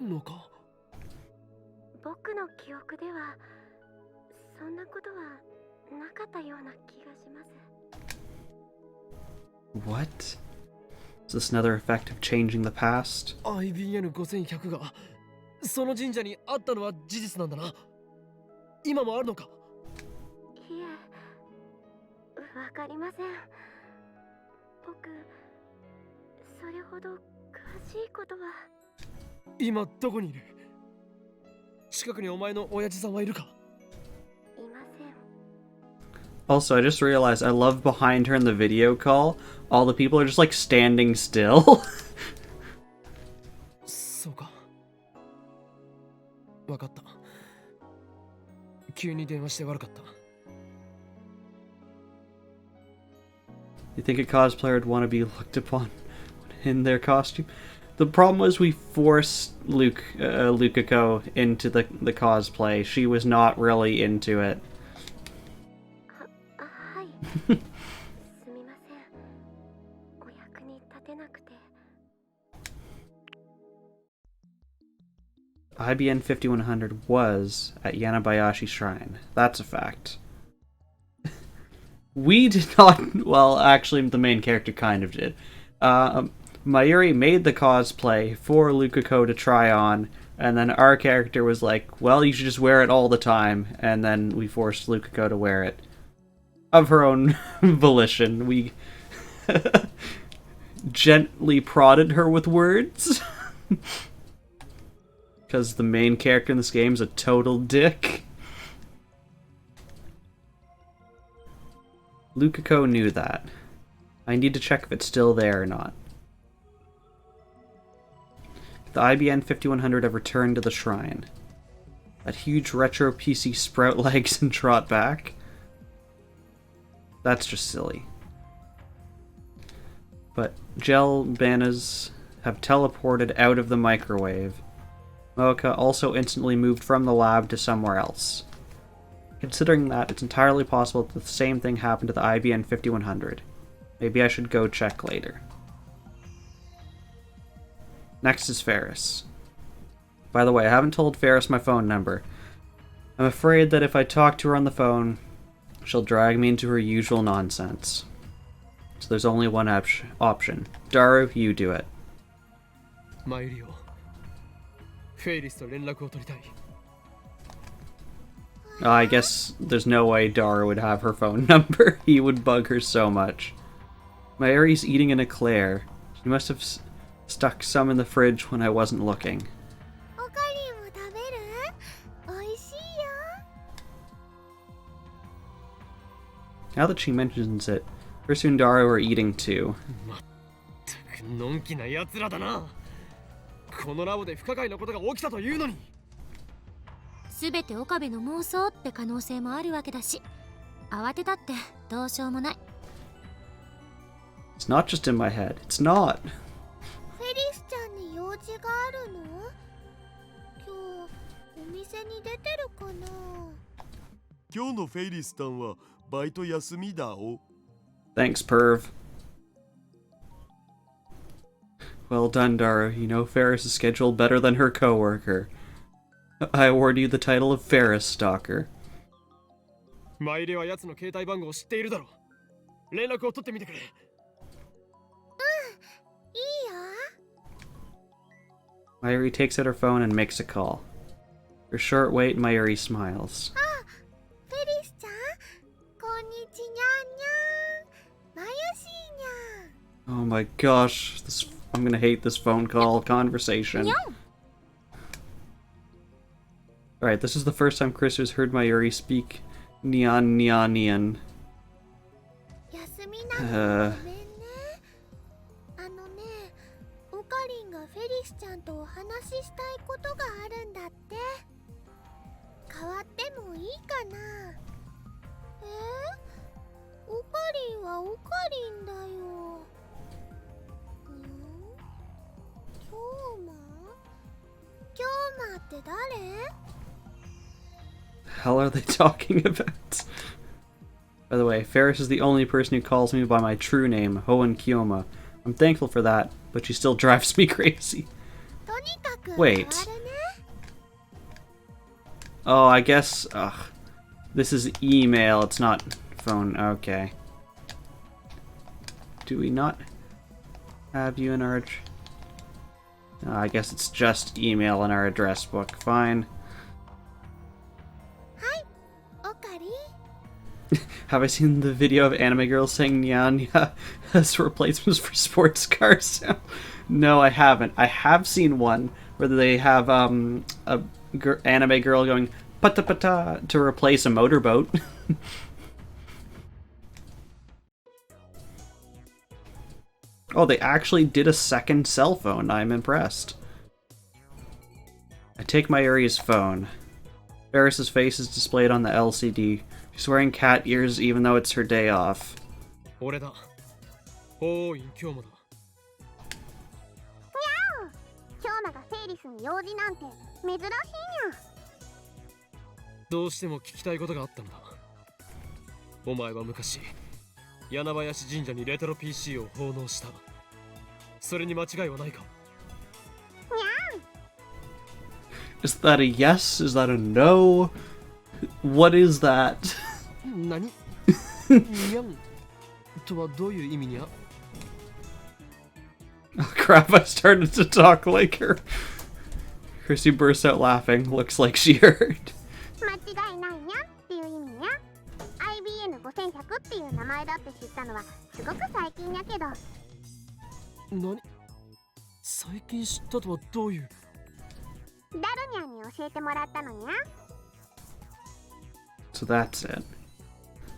うのか？僕の記憶ではそんなことはなかったような気がします。 What? Is this another effect of changing the past? IBN5100 がその神社にあったのは事実なんだな。今もあるのか？いえ、わかりません。僕、それほど詳しいことは。今どこにいる？近くにお前の親父さんはいるか？いません。 Also, I just realized I love behind her in the video call. All the people are just like standing still. そうか。わかった。急に電話して悪かった。 You think a cosplayer would want to be looked upon in their costume? The problem was we forced Lukako into the cosplay. She was not really into it. はい。すみません。お役に立てなくて。 IBN 5100 was at Yanabayashi Shrine. That's a fact. We did not... Well, actually, the main character kind of did. Mayuri made the cosplay for Lukako to try on, and then our character was like, well, you should just wear it all the time, and then we forced Lukako to wear it. Of her own volition. We gently prodded her with words. Because the main character in this game is a total dick. Lukako knew that. I need to check if it's still there or not. The IBN 5100 have returned to the shrine. That huge retro PC sprout legs and trot back. That's just silly. But gel bananas have teleported out of the microwave. Moeka also instantly moved from the lab to somewhere else. Considering that, it's entirely possible that the same thing happened to the IBN 5100. Maybe I should go check later. Next is Feris. By the way, I haven't told Feris my phone number. I'm afraid that if I talk to her on the phone, she'll drag me into her usual nonsense. So there's only one option. Daru, you do it. マユリをフェイリスと連絡を取りたい。 I guess there's no way Daru would have her phone number. He would bug her so much. Mayuri's eating an eclair. She must have stuck some in the fridge when I wasn't looking. おかりんも食べる？ Now that she mentions it, Chris and Daru are eating too. まったくのんきな奴らだな。このラボで不可解なことが起きたというのに。全て岡部の妄想って可能性もあるわけだし、慌てたってどうしようもない。 It's not just in my head. It's not. フェリスちゃんに用事があるの？今日お店に出てるかな？今日のフェイリスタンはバイト休みだお。 Thanks, perv. Well done, Daru. You know Feris' schedule better than her coworker. I award you the title of Feris Stalker. マイレは奴の携帯番号を知っているだろう。連絡を取ってみてくれ。いいよ。 Mayuri takes out her phone and makes a call. For a short wait, Mayuri smiles. フェリスちゃん、こんにちにゃんにゃん。まゆしーにゃん。 Oh my gosh, I'm gonna hate this phone call conversation. Alright, this is the first time Chris has heard Mayuri speak Nyan Nyan Nyan. 休みなのにごめんね。オカリンがフェリスちゃんとお話ししたいことがあるんだって。変わってもいいかな？オカリンはオカリンだよ。京馬？京馬って誰？ Hell are they talking about? By the way, Feris is the only person who calls me by my true name, Hoen Kyoma. I'm thankful for that, but she still drives me crazy. とにかく Wait. 変わるね。 Oh, I guess... Ugh. This is email, it's not phone. Okay. Do we not have you in our... I guess it's just email in our address book. Fine. オカリン。 Have I seen the video of anime girls saying Nyan Nya as replacements for sports cars? No, I haven't. I have seen one where they have a anime girl going pata pata to replace a motorboat. Oh, they actually did a second cell phone. I'm impressed. I take Mayuri's phone. Feris' face is displayed on the LCD. She's wearing cat ears even though it's her day off. 俺だ。おーい、今日もだ。京馬がフェイリスに用事なんて珍しいにゃ。どうしても聞きたいことがあったんだ。お前は昔、柳林神社にレトロ PC を奉納した。それに間違いはないか？ Is that a yes? Is that a no? What is that? 何？にゃんとはどういう意味にゃ？ Oh crap, I started to talk like her. Chrissy bursts out laughing. Looks like she heard. 間違いないにゃっていう意味にゃ。IBN5100 っていう名前だって知ったのはすごく最近やけど。何？最近知ったとはどういう？ ダルニャンに教えてもらったのにゃ。 So that's it.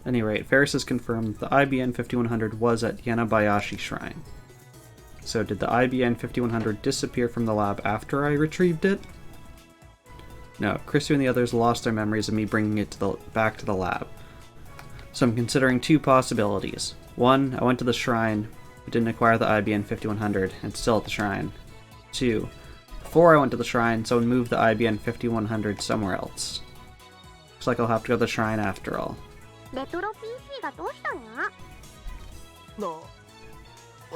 At any rate, Feris has confirmed the IBN 5100 was at Yanabayashi Shrine. So did the IBN 5100 disappear from the lab after I retrieved it? No, Chrissy and the others lost their memories of me bringing it back to the lab. So I'm considering two possibilities. One, I went to the shrine, but didn't acquire the IBN 5100, and it's still at the shrine. Two, before I went to the shrine, someone moved the IBN 5100 somewhere else. Looks like I'll have to go to the shrine after all. レトロ PC がどうしたにゃ。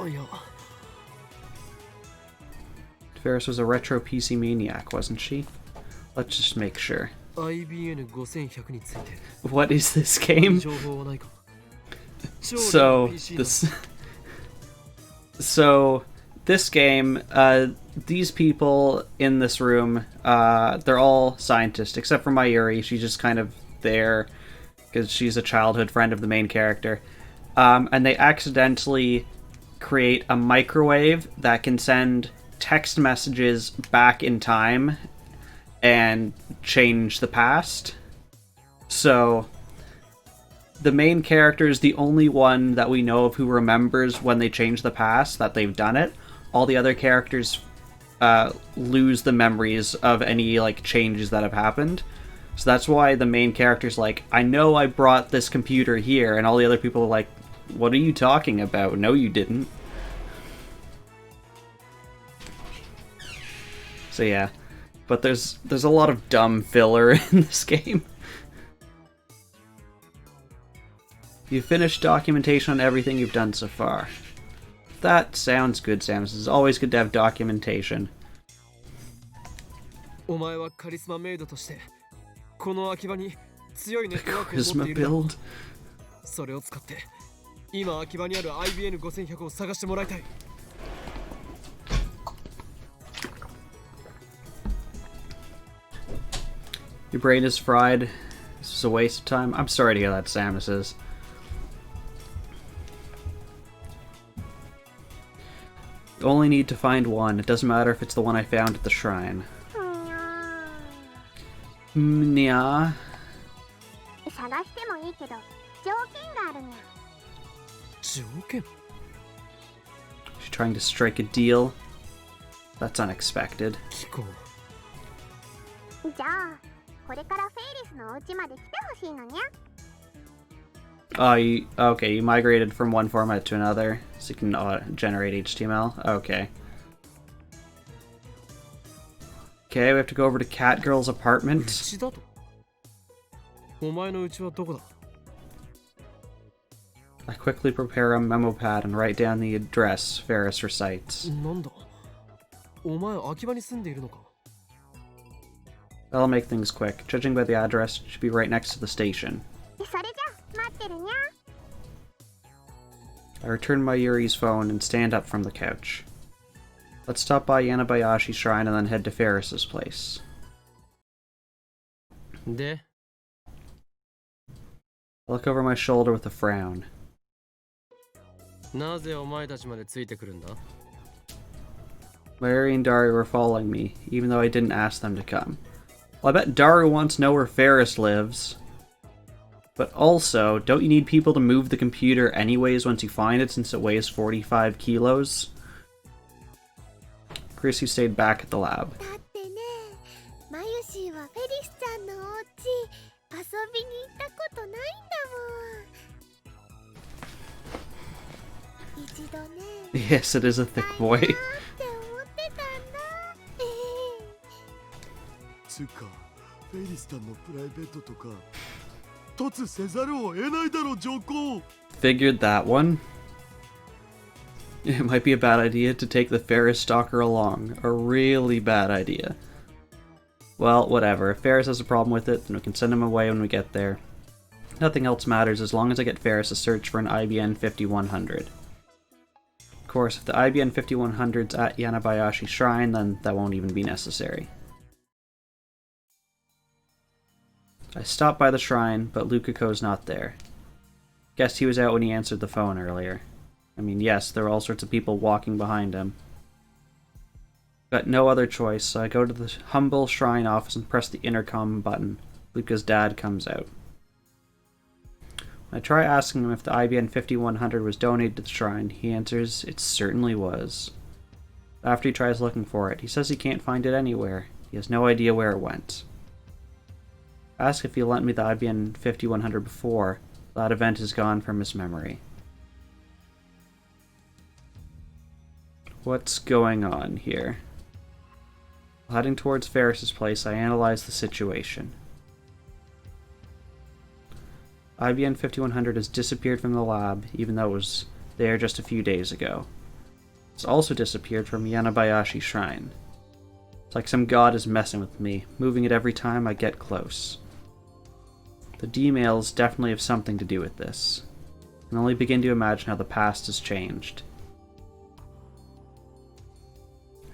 いや。 Feris was a retro PC maniac, wasn't she? Let's just make sure. IBN5100 について。 What is this game? 情報はないか？ So this game, these people in this room, they're all scientists except for Mayuri. She's just kind of there because she's a childhood friend of the main character. And they accidentally create a microwave that can send text messages back in time and change the past. So the main character is the only one that we know of who remembers when they change the past that they've done it. All the other characters lose the memories of any like changes that have happened. So that's why the main character's like, I know I brought this computer here, and all the other people are like, what are you talking about? No, you didn't. So yeah. But there's a lot of dumb filler in this game. You've finished documentation on everything you've done so far. That sounds good, Samus. It's always good to have documentation. お前はカリスマメイドとしてこの空き場に強いネットワークを持 Charisma っているだろう。 build. それを使って今空き場にある IBN5100 を探してもらいたい。 Your brain is fried. This is a waste of time. I'm sorry to hear that, Samus is. You only need to find one. It doesn't matter if it's the one I found at the shrine. Nya. 探してもいいけど条件があるにゃ。条件 She's trying to strike a deal. That's unexpected. 聞こう。じゃあこれからフェイリスのお家まで来てほしいのにゃ。 Okay, you migrated from one format to another, so you can generate HTML. Okay. Okay, we have to go over to Catgirl's apartment. うちだとお前のうちはどこだ I quickly prepare a memo pad and write down the address Feris recites. なんだお前空き場に住んでいるのか That'll make things quick. Judging by the address, it should be right next to the station. それじゃ待ってるにゃ。 I return Mayuri's phone and stand up from the couch. Let's stop by Yanabayashi's shrine and then head to Feris's place. で I look over my shoulder with a frown. なぜお前たちまでついてくるんだ Mayuri and Daru were following me, even though I didn't ask them to come. Well, I bet Daru wants to know where Feris lives. But also, don't you need people to move the computer anyways once you find it since it weighs 45 kilos? Chris, you stayed back at the lab. だってね、マユシーはフェリスちゃんのお家遊びに行ったことないんだもん。一度ね。 Yes, it is a thick boy. って思ってたんだ。つうかフェリスさんのプライベートとか突せざるを得ないだろ上皇。 Figured that one. It might be a bad idea to take the Feris stalker along. A really bad idea. Well, whatever. If Feris has a problem with it, then we can send him away when we get there. Nothing else matters as long as I get Feris to search for an IBN 5100. Of course, if the IBN 5100's at Yanabayashi Shrine, then that won't even be necessary. I stop by the shrine, but Lukako's not there. Guessed he was out when he answered the phone earlier. I mean, yes, there were all sorts of people walking behind him. Got no other choice, so I go to the humble shrine office and press the intercom button. Luka's dad comes out. I try asking him if the IBN 5100 was donated to the shrine. He answers, it certainly was. After he tries looking for it, he says he can't find it anywhere. He has no idea where it went. I ask if he lent me the IBN 5100 before. That event is gone from his memory. What's going on here? Heading towards Feris's place, I analyze the situation. IBN 5100 has disappeared from the lab, even though it was there just a few days ago. It's also disappeared from Yanabayashi Shrine. It's like some god is messing with me, moving it every time I get close. The D-mails definitely have something to do with this. I can only begin to imagine how the past has changed.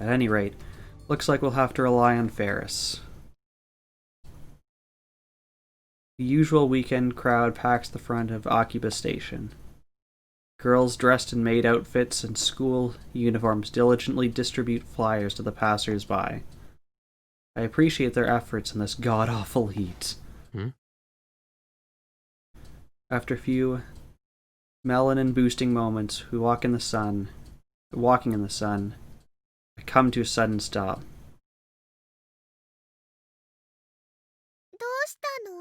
At any rate, looks like we'll have to rely on Feris. The usual weekend crowd packs the front of Akiba Station. Girls dressed in maid outfits and school uniforms diligently distribute flyers to the passers-by. I appreciate their efforts in this god-awful heat. After a few melanin-boosting moments, walking in the sun, I come to a sudden stop. どうしたの？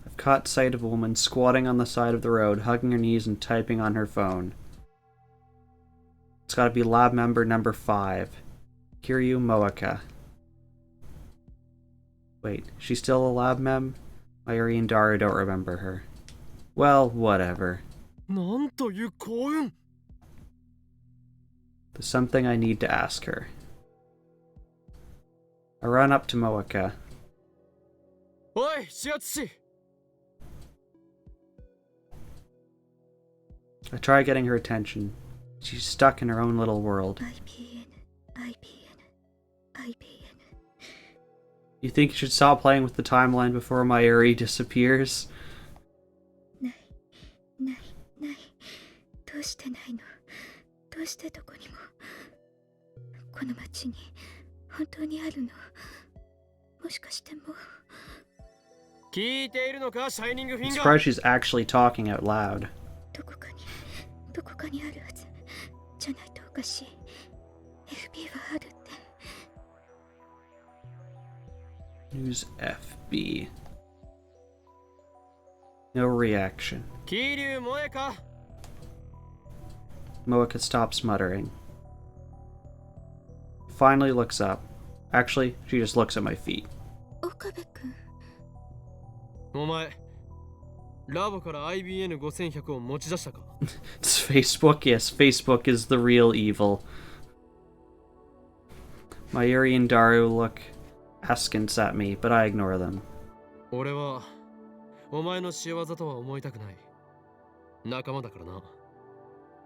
I've caught sight of a woman squatting on the side of the road, hugging her knees and typing on her phone. It's gotta be lab member number 5, Kiryu Moeka. Wait, she's still a lab mem? Mayuri and Daru don't remember her. Well, whatever. なんという幸運。 There's something I need to ask her. I run up to Moeka. おい、始圧師。 I try getting her attention. She's stuck in her own little world. You think you should stop playing with the timeline before Mayuri disappears? ないどうしてないのどうしてどこにもこの町に本当にあるのもしかしてもう聞いているのか、シャイニングフィ I'm ンガー。 surprised she's actually talking out loud. どこかにあるはずじゃないとおかしい FB はあるって Who's FB? No reaction. 桐生萌えか。 Moeka stops muttering. Finally looks up. Actually, she just looks at my feet. 岡部君お前、ラボから IBN5100 を持ち出したか。 It's Facebook. Yes, Facebook is the real evil. Mayuri and Daru look askance at me, but I ignore them. 俺はお前の仕業とは思いたくない。仲間だからな。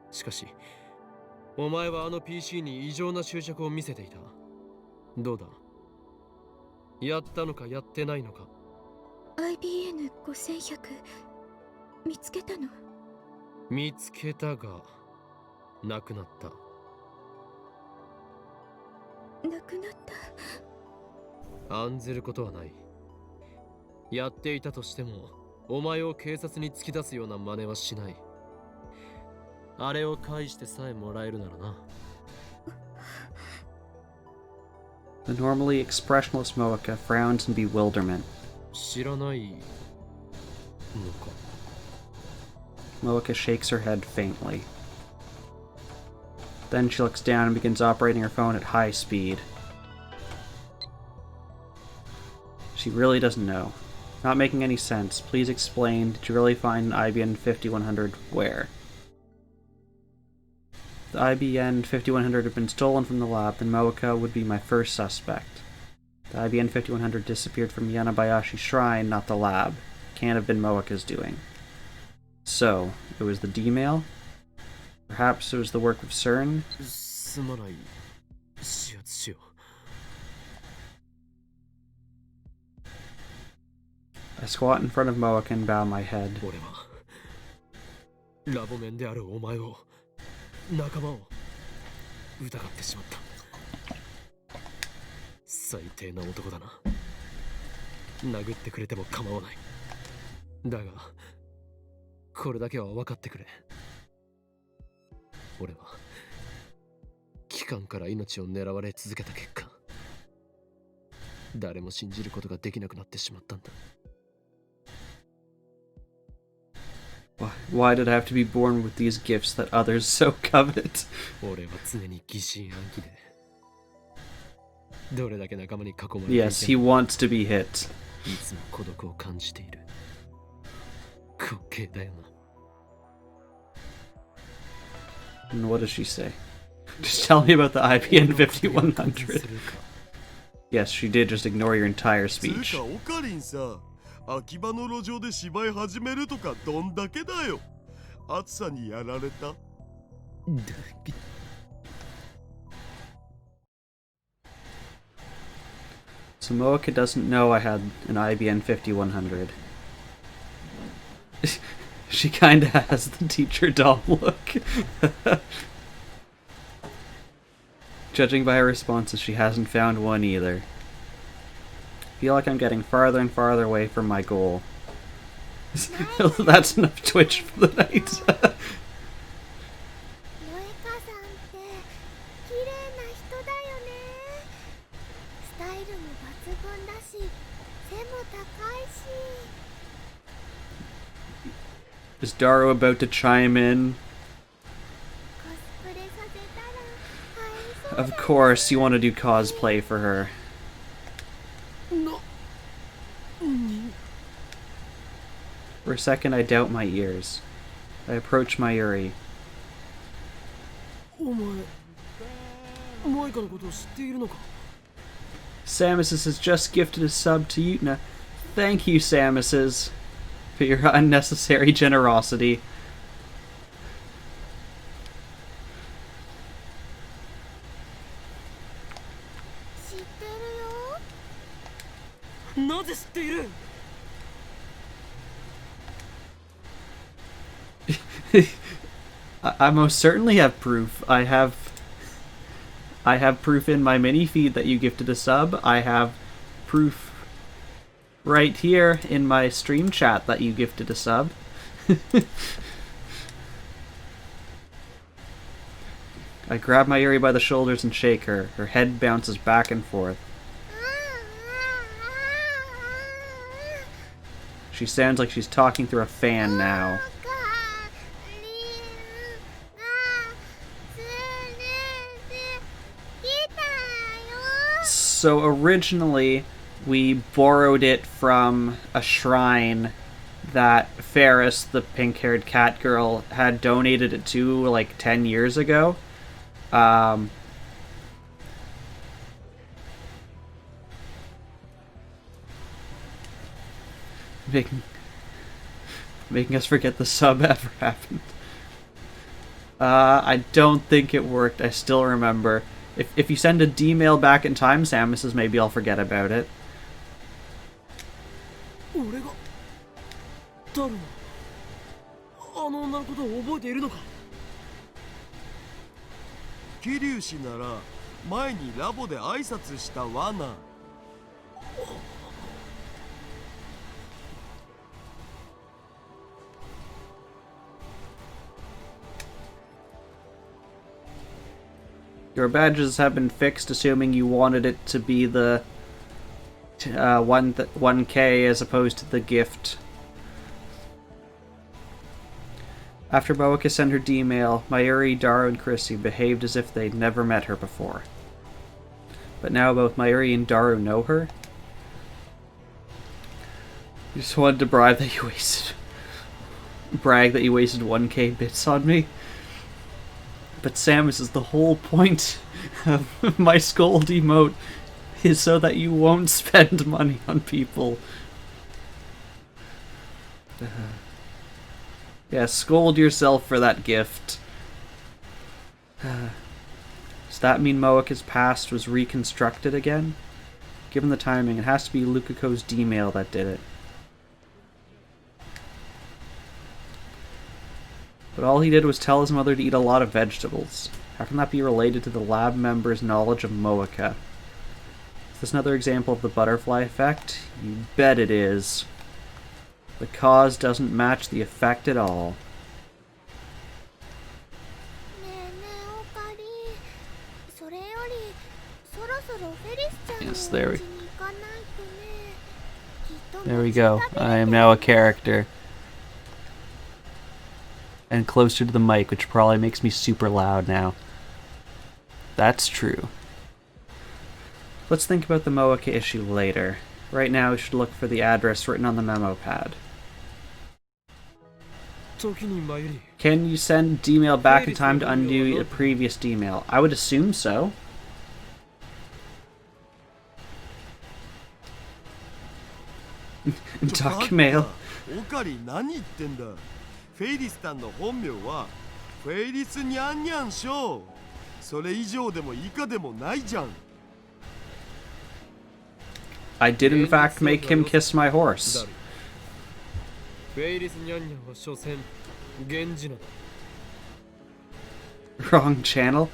しかし、お前はあの PC に異常な執着を見せていた。どうだ？やったのかやってないのか。 IBN5100 見つけたの見つけたが、なくなった。なくなった案ずることはない。やっていたとしても、お前を警察に突き出すような真似はしない。あれを返してさえもらえるならな。 The normally expressionless Moeka frowns in bewilderment. 知らないのか。 Moeka shakes her head faintly. Then she looks down and begins operating her phone at high speed. She really doesn't know. Not making any sense. Please explain. Did you really find an IBN 5100 where? If the IBN 5100 had been stolen from the lab, then Moeka would be my first suspect. The IBN 5100 disappeared from Yanabayashi Shrine, not the lab. Can't have been Moeka's doing. So, it was the D-mail? Perhaps it was the work of CERN? すまない。始圧しよう。 I squat in front of Moeka and bow my head. 俺はラボ面であるお前を、仲間を疑ってしまった。最低な男だな。殴ってくれても構わない。だがこれだけは分かってくれ。俺は機関から命を狙われ続けた結果、誰も信じることができなくなってしまったんだ。 Why did I have to be born with these gifts that others so covet? 俺は常に疑心暗鬼で、どれだけ仲間に囲まれていても Yes, he wants to be hit. いつも孤独を感じている。滑稽だよな。 And what does she say? Just tell me about the IBN 5100. Yes, she did just ignore your entire つ speech. うかオカリンさ、秋葉の路上で芝居始めるとかどんだけだよ。暑さにやられた。 So Moeka doesn't know I had an IBN 5100. She kinda has the teacher doll look. Judging by her responses, she hasn't found one either. feel like I'm getting farther and farther away from my goal. That's enough Twitch for the night. 萌香さんって綺麗な人だよね。スタイルも抜群だし、背も高いし。 Is Daru about to chime in? コスプレさせたら映えそうだ Of ね。 course, you want to do cosplay for her. For a second, I doubt my ears. I approach Mayuri. お前マイカのことを知っているのか？ Samus has just gifted a sub to Yutna. Thank you, Samus, for your unnecessary generosity. 知ってるよ。なぜ知っている？ I most certainly have proof. I have proof in my mini feed that you gifted a sub. I have proof right here in my stream chat that you gifted a sub. I grab Mayuri by the shoulders and shake her. Her head bounces back and forth. She sounds like she's talking through a fan now. So originally, we borrowed it from a shrine that Feris, the pink-haired cat girl, had donated it to like 10 years ago. Making us forget the sub ever happened. I don't think it worked. I still remember. If you send a D-mail back in time, Samus says maybe I'll forget about it. 俺がダルマあの女のことを覚えているのか？桐生氏なら前にラボで挨拶した罠。Your badges have been fixed, assuming you wanted it to be the 1K as opposed to the gift. After Boika sent her D-mail, Mayuri, Daru, and Chrissy behaved as if they'd never met her before. But now both Mayuri and Daru know her. You just wanted to brag that you wasted 1K bits on me. But Samus, is the whole point of my scold emote is so that you won't spend money on people. Yeah, scold yourself for that gift. Does that mean Moika's past was reconstructed again? Given the timing, it has to be Lukako's D-mail that did it. But all he did was tell his mother to eat a lot of vegetables. How can that be related to the lab member's knowledge of Moika? Is this another example of the butterfly effect? You bet it is. The cause doesn't match the effect at all. ねえねえオカリン、それよりそろそろフェリスちゃんのお Yes, 家 there に we- 行かないとね。きっと There we 餅 go. 食べれ I am て now a る character. And closer to the mic, which probably makes me super loud now. That's true. Let's think about the Moika issue later. Right now, we should look for the address written on the memo pad. 時にマユリ Can you send D-mail back in time to undo a previous D-mail? I would assume so. Duck mail. オカリ何言ってんだ。フェイリスさんの本名はフェイリスニャンニャンショー。それ以上でも以下でもないじゃん。 I did in fact make him kiss my horse. フェイリスニャンニャンは所詮源氏名だ。 Wrong channel?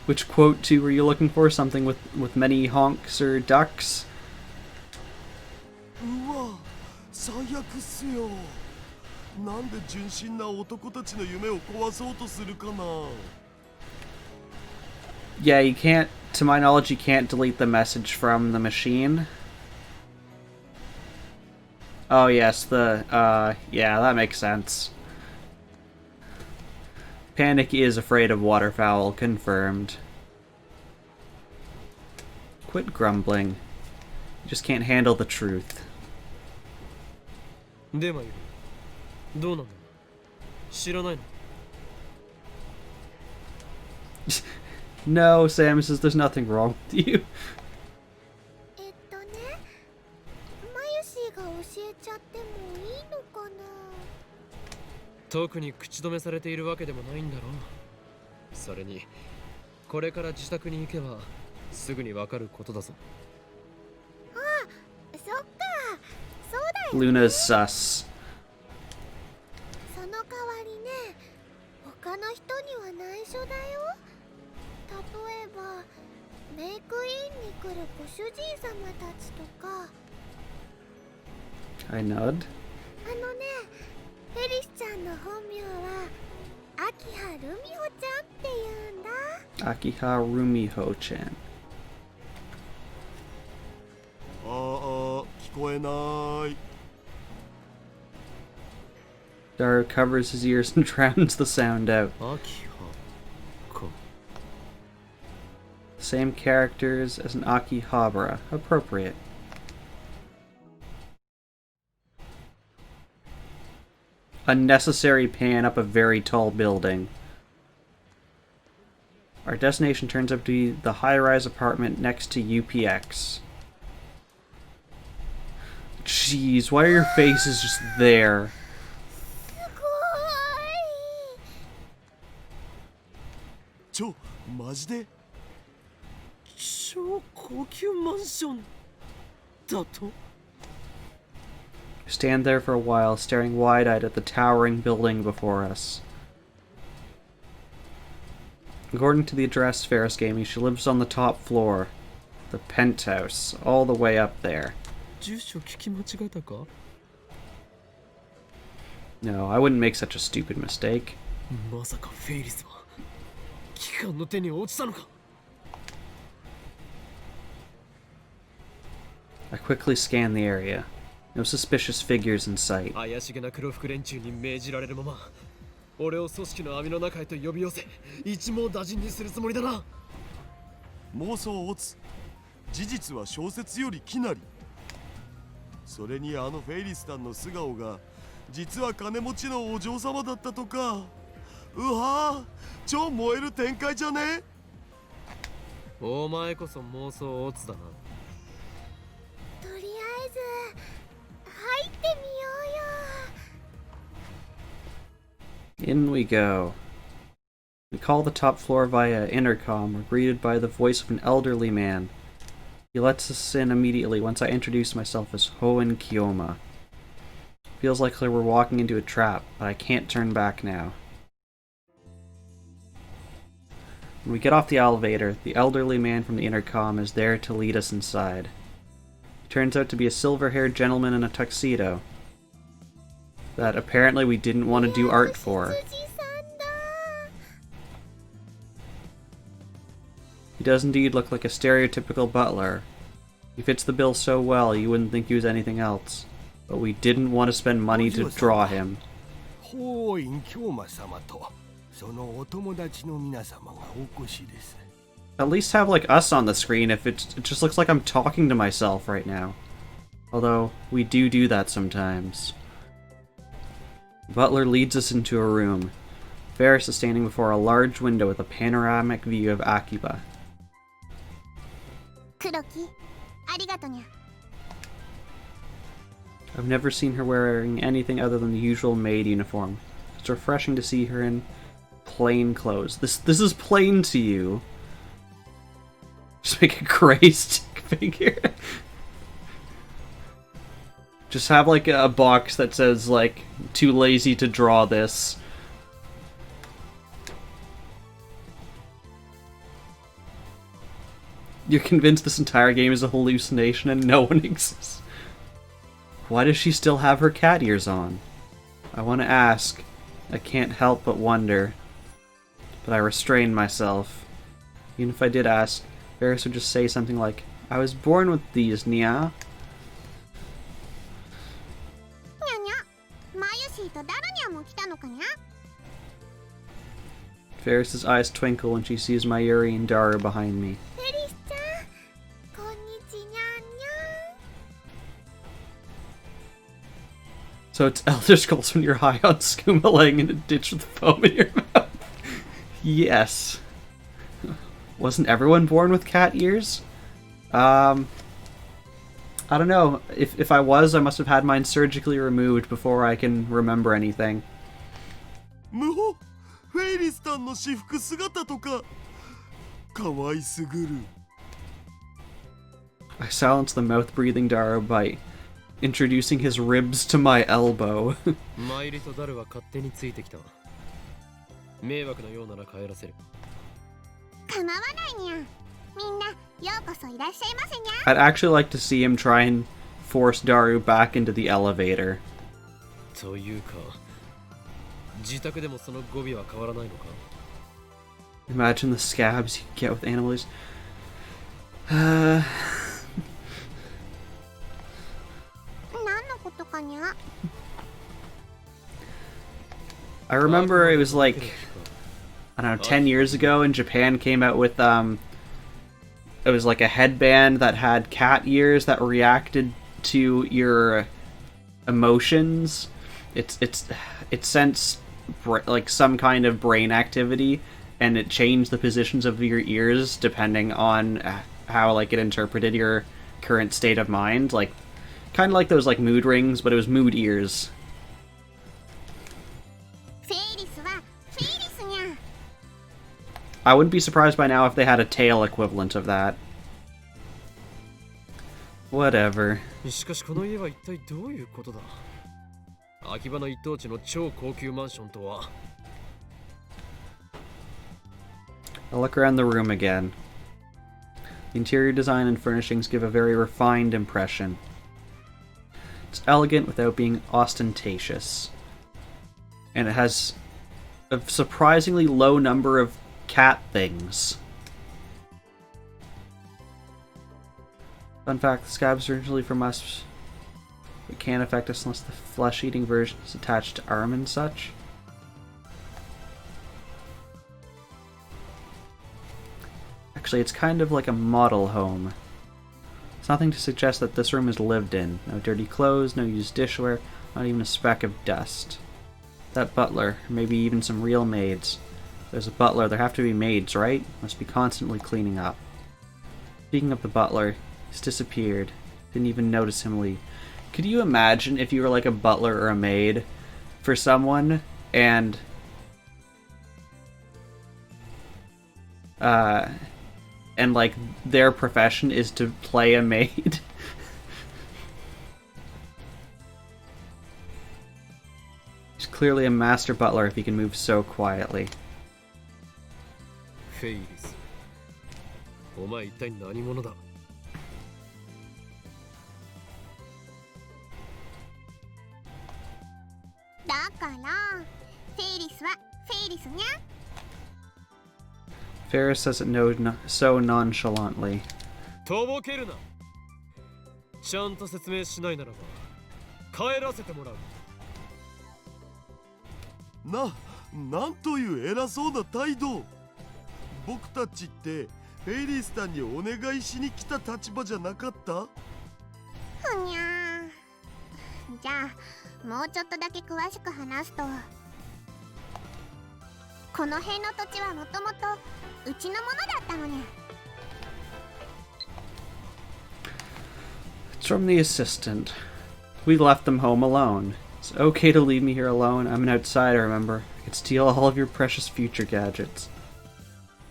Which quote to were you looking for? Something with many honks or ducks? 最悪っすよ。なんで純真な男たちの夢を壊そうとするかな。 Yeah, you can't, to my knowledge, you can't delete the message from the machine. Oh yes, yeah, that makes sense. Panic is afraid of waterfowl, confirmed. Quit grumbling. You just can't handle the truth. でまゆり、どうなんだ？知らないの？ No, Sam says there's nothing wrong with you. マユシーが教えちゃってもいいのかな。特に口止めされているわけでもないんだろう。それに、これから自宅に行けばすぐにわかることだぞ。そっか、そうだよ。 Luna's sus. その代わりね、他の人には内緒だよ。例えばメイクインに来るご主人様たちとか。 I nod. フェリスちゃんの本名は秋葉ルミホちゃんって言うんだ。 Akiha Rumiho-chan. 聞こえない。 Daru covers his ears and drowns the sound out. 秋葉か。 Same characters as an Akihabara. Appropriate. Unnecessary pan up a very tall building. Our destination turns out to be the high-rise apartment next to UPX. Jeez, why are your faces just there? すごい。マジで？超高級マンションだと？ Stand there for a while, staring wide-eyed at the towering building before us. According to the address Feris gave me, she lives on the top floor. The penthouse, all the way up there. 住所聞き間違えたか？ No, I wouldn't make such a stupid mistake. まさかフェイリスは機関の手に落ちたのか？ I quickly scanned the area. No suspicious figures in sight. 怪しげな黒服連中に命じられるまま、俺を組織の網の中へと呼び寄せ、一網打尽にするつもりだな。妄想オツ。事実は小説よりきなり。それにあのフェイリスタンの素顔が実は金持ちのお嬢様だったとか。うわぁ、超燃える展開じゃね？お前こそ妄想オツだな。とりあえず入ってみようよ。 In we go. We call the top floor via intercom. We're greeted by the voice of an elderly man. He lets us in immediately once I introduce myself as Hoen Kiyoma. Feels like we're walking into a trap, but I can't turn back now. When we get off the elevator, the elderly man from the intercom is there to lead us inside. He turns out to be a silver-haired gentleman in a tuxedo that apparently we didn't want to do art for. 羊さんだ。 He does indeed look like a stereotypical butler. He fits the bill so well you wouldn't think he was anything else. But we didn't want to spend money to draw him. 法院京馬様とそのお友達の皆様がお越しです。 At least have like us on the screen if it just looks like I'm talking to myself right now. Although, we do that sometimes. Butler leads us into a room. Feris is standing before a large window with a panoramic view of Akiba. 黒木、ありがとにゃ。 I've never seen her wearing anything other than the usual maid uniform. It's refreshing to see her in plain clothes. This is plain to you. Just make a gray stick figure. Just have like a box that says like, too lazy to draw this. You're convinced this entire game is a hallucination and no one exists. Why does she still have her cat ears on? I want to ask. I can't help but wonder. But I restrain myself. Even if I did ask, Feris would just say something like, I was born with these, Nia. にゃにゃマユシーとダルニャも来たのかにゃ Feris's eyes twinkle when she sees Mayuri and Daru behind me. フェリスちゃんこんにちにゃんにゃ So it's Elder Scrolls when you're high on skooma laying in a ditch with foam in your mouth. Yes. Wasn't everyone born with cat ears? I don't know. If I was, I must have had mine surgically removed before I can remember anything. 無法フェイリスさんの私服姿とか可愛すぐる I silence the mouth-breathing Daru by introducing his ribs to my elbow. マイリとダルは勝手についてきた。迷惑なようなら帰らせる。構わないにゃみんなようこそいらっしゃいませにゃ I'd actually like to see him try and force Daru back into the elevator. というか、自宅でもその語尾は変わらないのか。 Imagine the scabs you get with animals. 何のことかにゃ I remember it was like, I don't know, 10 years ago in Japan came out with, it was like a headband that had cat ears that reacted to your emotions. It sensed like some kind of brain activity, and it changed the positions of your ears depending on how like it interpreted your current state of mind. Like, kind of like those like mood rings, but it was mood ears. フェイリスはフェイリスにゃ I wouldn't be surprised by now if they had a tail equivalent of that. Whatever. しかしこの家は一体どういうことだ。秋葉の一等地の超高級マンションとは。 I'll look around the room again. The interior design and furnishings give a very refined impression. It's elegant without being ostentatious. And it has a surprisingly low number of cat things. Fun fact, the scabs are originally from us. It can't affect us unless the flesh-eating version is attached to arm and such. Actually, it's kind of like a model home. It's nothing to suggest that this room is lived in. No dirty clothes, no used dishware, not even a speck of dust. That butler, or maybe even some real maids. If there's a butler, there have to be maids, right? Must be constantly cleaning up. Speaking of the butler, he's disappeared. Didn't even notice him leave. Could you imagine if you were like a butler or a maid for someone and like their profession is to play a maid? He's clearly a master butler if he can move so quietly. フェイリス。お前一体何者だ。だからフェイリスはフェイリスにゃ Feris says it so nonchalantly. とぼけるな。ちゃんと説明しないならば帰らせてもらう。なんという偉そうな態度。僕たちってフェイリーさんにお願いしに来た立場じゃなかった？ふにゃー。じゃあもうちょっとだけ詳しく話すと、この辺の土地はもともとうちのものだったのにゃ。 It's from the assistant. We left them home alone. It's okay to leave me here alone. I'm an outsider, remember? I could steal all of your precious future gadgets.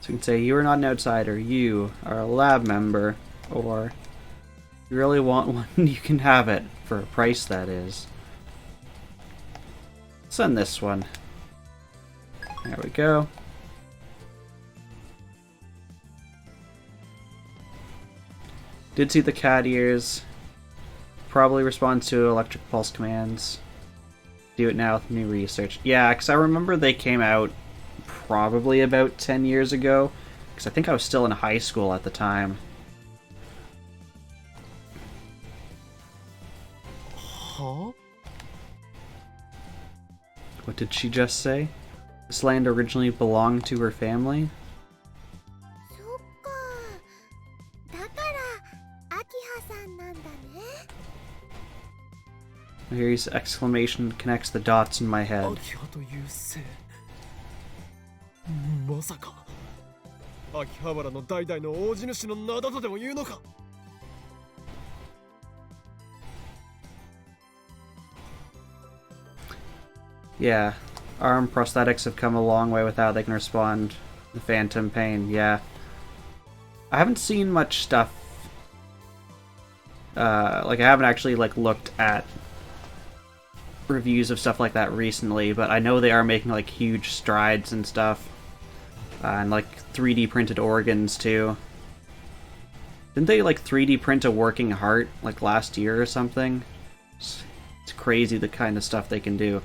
So you can say, you are not an outsider, you are a lab member, or if you really want one, you can have it, for a price that is. Send this one. There we go. Did see the cat ears. probably responds to electric pulse commands. Do it now with new research. Yeah, because I remember they came out probably about 10 years ago, because I think I was still in high school at the time. Huh? What did she just say? This land originally belonged to her family? そっか。だからアキハさんなんだね。 Mary's exclamation connects the dots in my ア head. キハという姓。まさか秋葉原の代々の大地主の名だとでも言うのか。 Yeah, arm prosthetics have come a long way with how they can respond to phantom pain. Yeah. I haven't seen much stuff. Like, I haven't actually, like, looked at reviews of stuff like that recently, but I know they are making, like, huge strides and stuff. And, like, 3D printed organs, too. Didn't they, like, 3D print a working heart, like, last year or something? It's crazy the kind of stuff they can do.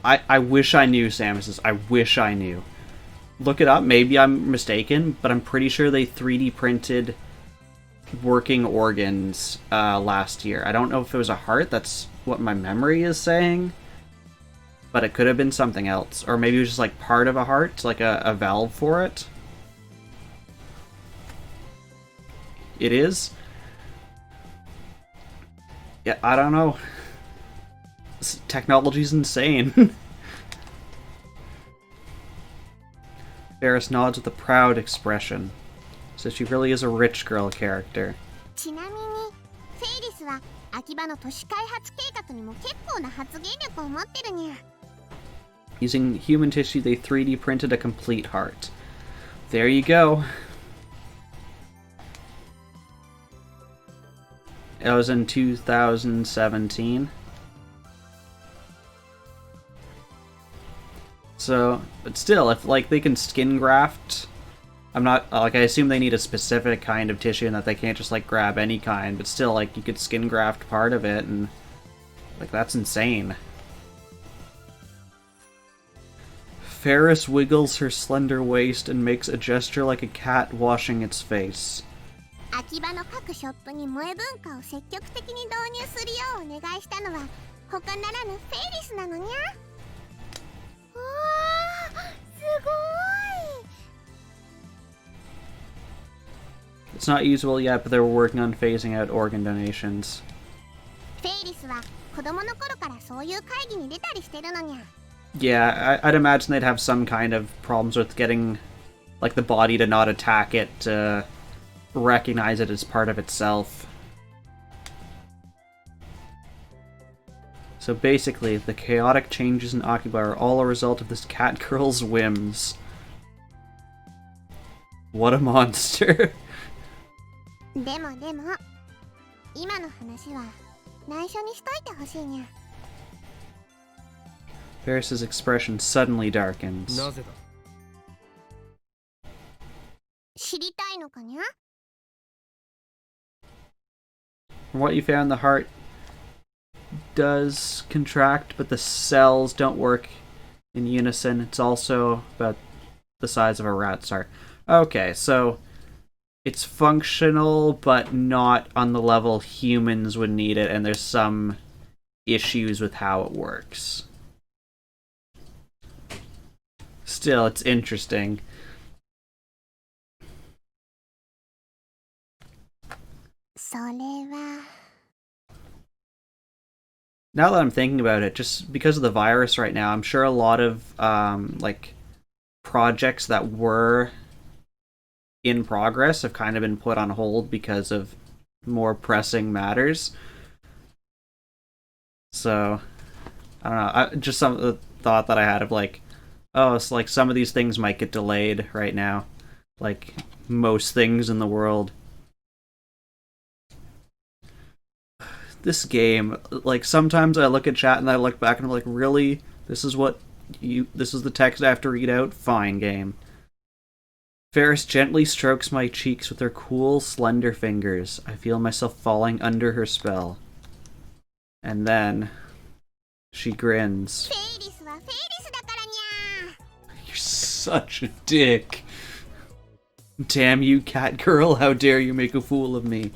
I wish I knew, Samus. I wish I knew. Look it up, maybe I'm mistaken, but I'm pretty sure they 3D printed working organs last year. I don't know if it was a heart, that's what my memory is saying, but it could have been something else. Or maybe it was just like part of a heart, like a valve for it. It is? Yeah, I don't know. This technology's insane. Feris nods with a proud expression. So she really is a rich girl character. ちなみにフェイリスは秋葉の都市開発計画にも結構な発言力を持ってるにゃ。 Using human tissue, they 3D printed a complete heart. There you go. It was in 2017. So, but still, if, like, they can skin graft... I'm not... Like, I assume they need a specific kind of tissue and that they can't just, like, grab any kind, but still, like, you could skin graft part of it, and... Like, that's insane. Feris wiggles her slender waist and makes a gesture like a cat washing its face. 秋葉の各ショップに萌え文化を積極的に導入するようお願いしたのは他ならぬフェイリスなのにゃ。わあ、すごい。 It's not usable yet, but they were working on phasing out organ donations. フェイリスは子供の頃からそういう会議に出たりしてるのにゃ。 Yeah, I'd imagine they'd have some kind of problems with getting, like, the body to not attack it, to recognize it as part of itself. So basically, the chaotic changes in Akiba are all a result of this cat girl's whims. What a monster. でも今の話は内緒にしといてほしいにゃ。 Feris's expression suddenly darkens. なぜだ。知りたいのかにゃ。 From what you found, the heart does contract, but the cells don't work in unison. It's also about the size of a rat's heart. Okay, so it's functional, but not on the level humans would need it, and there's some issues with how it works. Still, it's interesting. Now that I'm thinking about it, just because of the virus right now, I'm sure a lot of like projects that were in progress have kind of been put on hold because of more pressing matters. So I don't know. Just some of the thought that I had of like, oh, it's like some of these things might get delayed right now, like most things in the world. This game, like, sometimes I look at chat and I look back and I'm like, really? This is the text I have to read out? Fine, game. Feris gently strokes my cheeks with her cool, slender fingers. I feel myself falling under her spell. And then she grins. フェイリスはフェイリスだからにゃ You're such a dick. Damn you, cat girl. How dare you make a fool of me.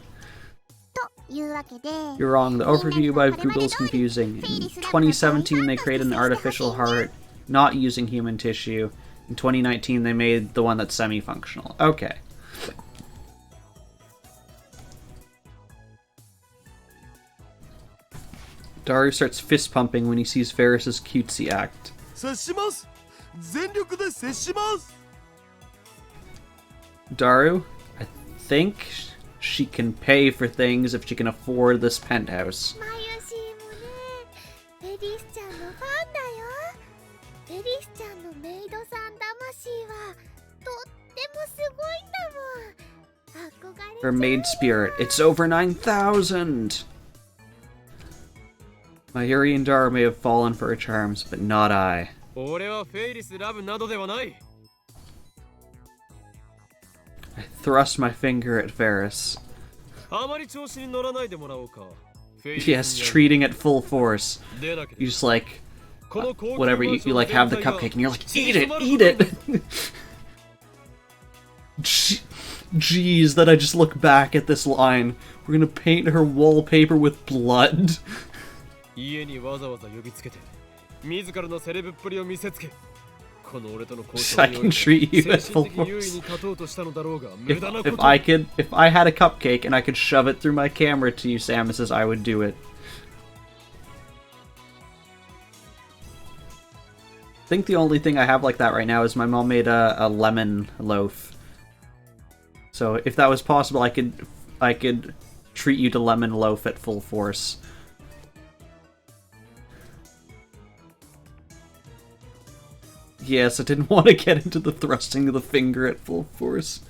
というわけで You're wrong. The overview by Google is confusing. In 2017, they created an artificial heart, not using human tissue. In 2019, they made the one that's semi-functional. Okay. Daru starts fist pumping when he sees Feris's cutesy act. 察します。全力で接します。 Daru, I think she can pay for things if she can afford this penthouse. マユシーもねフェリスちゃんのファンだよ。フェリスちゃんのメイドさん魂はとってもすごいんだもん。憧れちゃ Her う maid spirit. It's over 9,000! Mayuri and Daru may have fallen for her charms, but not I. 俺はフェイリスラブなどではない。 I thrust my finger at Feris. あまり調子に乗らないでもらおうか。 Yes, treating it full force. You just like, whatever, you like have the cupcake and you're like, eat it, eat it! Jeez, that I just look back at this line. We're gonna paint her wallpaper with blood. 家にわざわざ呼びつけて自らのセレブっぷりを見せつけこの俺との交渉 I に can treat you 精 at 神 full 的優位 force. に立とうとしたのだろうが無駄なこ If と if I had a cupcake and I could shove it through my camera to you, Samus, I would do it. I think the only thing I have like that right now is my mom made a lemon loaf. So if that was possible, I could treat you to lemon loaf at full force. Yes, I didn't want to get into the thrusting of the finger at full force.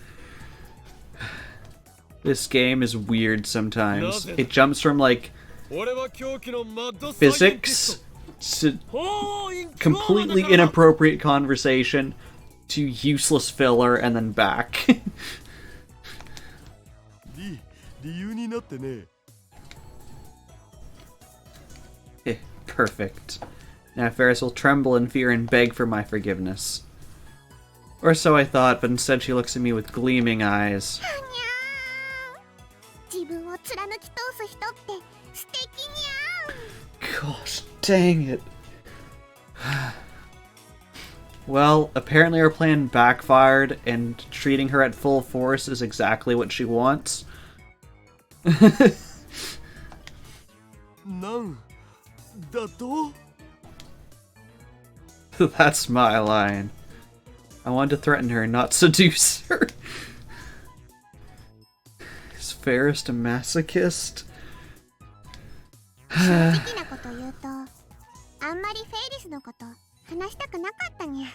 This game is weird sometimes. It jumps from like 俺は狂気のマッドサイエンティス physics ト to completely inappropriate conversation to useless filler and then back. 理由になってね。 Perfect. Now Feris will tremble in fear and beg for my forgiveness. Or so I thought, but instead she looks at me with gleaming eyes. にゃー自分を貫き通す人って素敵にゃ Gosh, dang it. Well, apparently our plan backfired, and treating her at full force is exactly what she wants. なんだと That's my line. I wanted to threaten her, not seduce her. Is Feris a masochist? 正直なこと言うとあんまりフェイリスのこと話したくなかったにゃ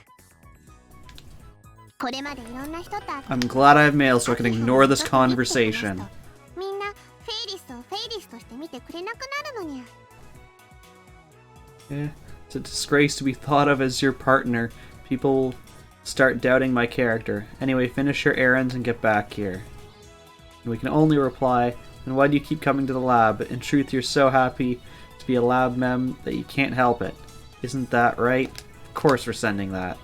これまでいろんな人と会って I'm glad I have mail so I can ignore this conversation. みんなフェイリスをフェイリスとして見てくれなくなるのにゃ Yeah, it's a disgrace to be thought of as your partner. People will start doubting my character. Anyway, finish your errands and get back here. And we can only reply, then why do you keep coming to the lab? In truth, you're so happy to be a lab mem that you can't help it. Isn't that right? Of course we're sending that.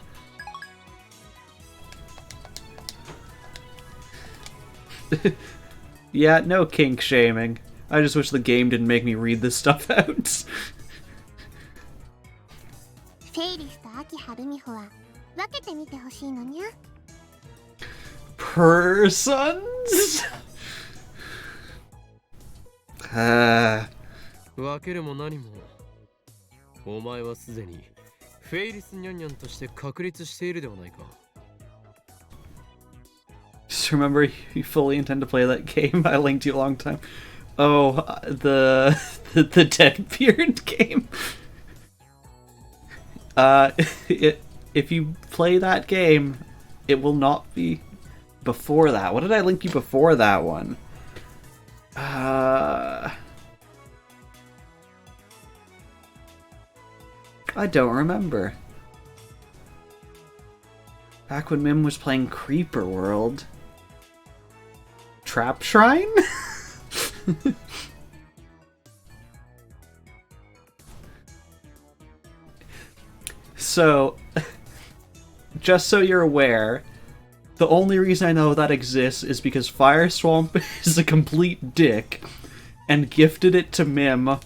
Yeah, no kink shaming. I just wish the game didn't make me read this stuff out. フェイリスと秋春美穂は分けてみてほしいのにゃ Persons? 分けるも何もお前はすでにフェイリスニャンニャンとして確立しているではないか Just remember, you fully intend to play that game I linked you a long time. Oh, the Deadbeard game. If you play that game, it will not be before that. What did I link you before that one? I don't remember. Back when Mim was playing Creeper World. Trap Shrine? So, just so you're aware, the only reason I know that exists is because Fire Swamp is a complete dick and gifted it to Mim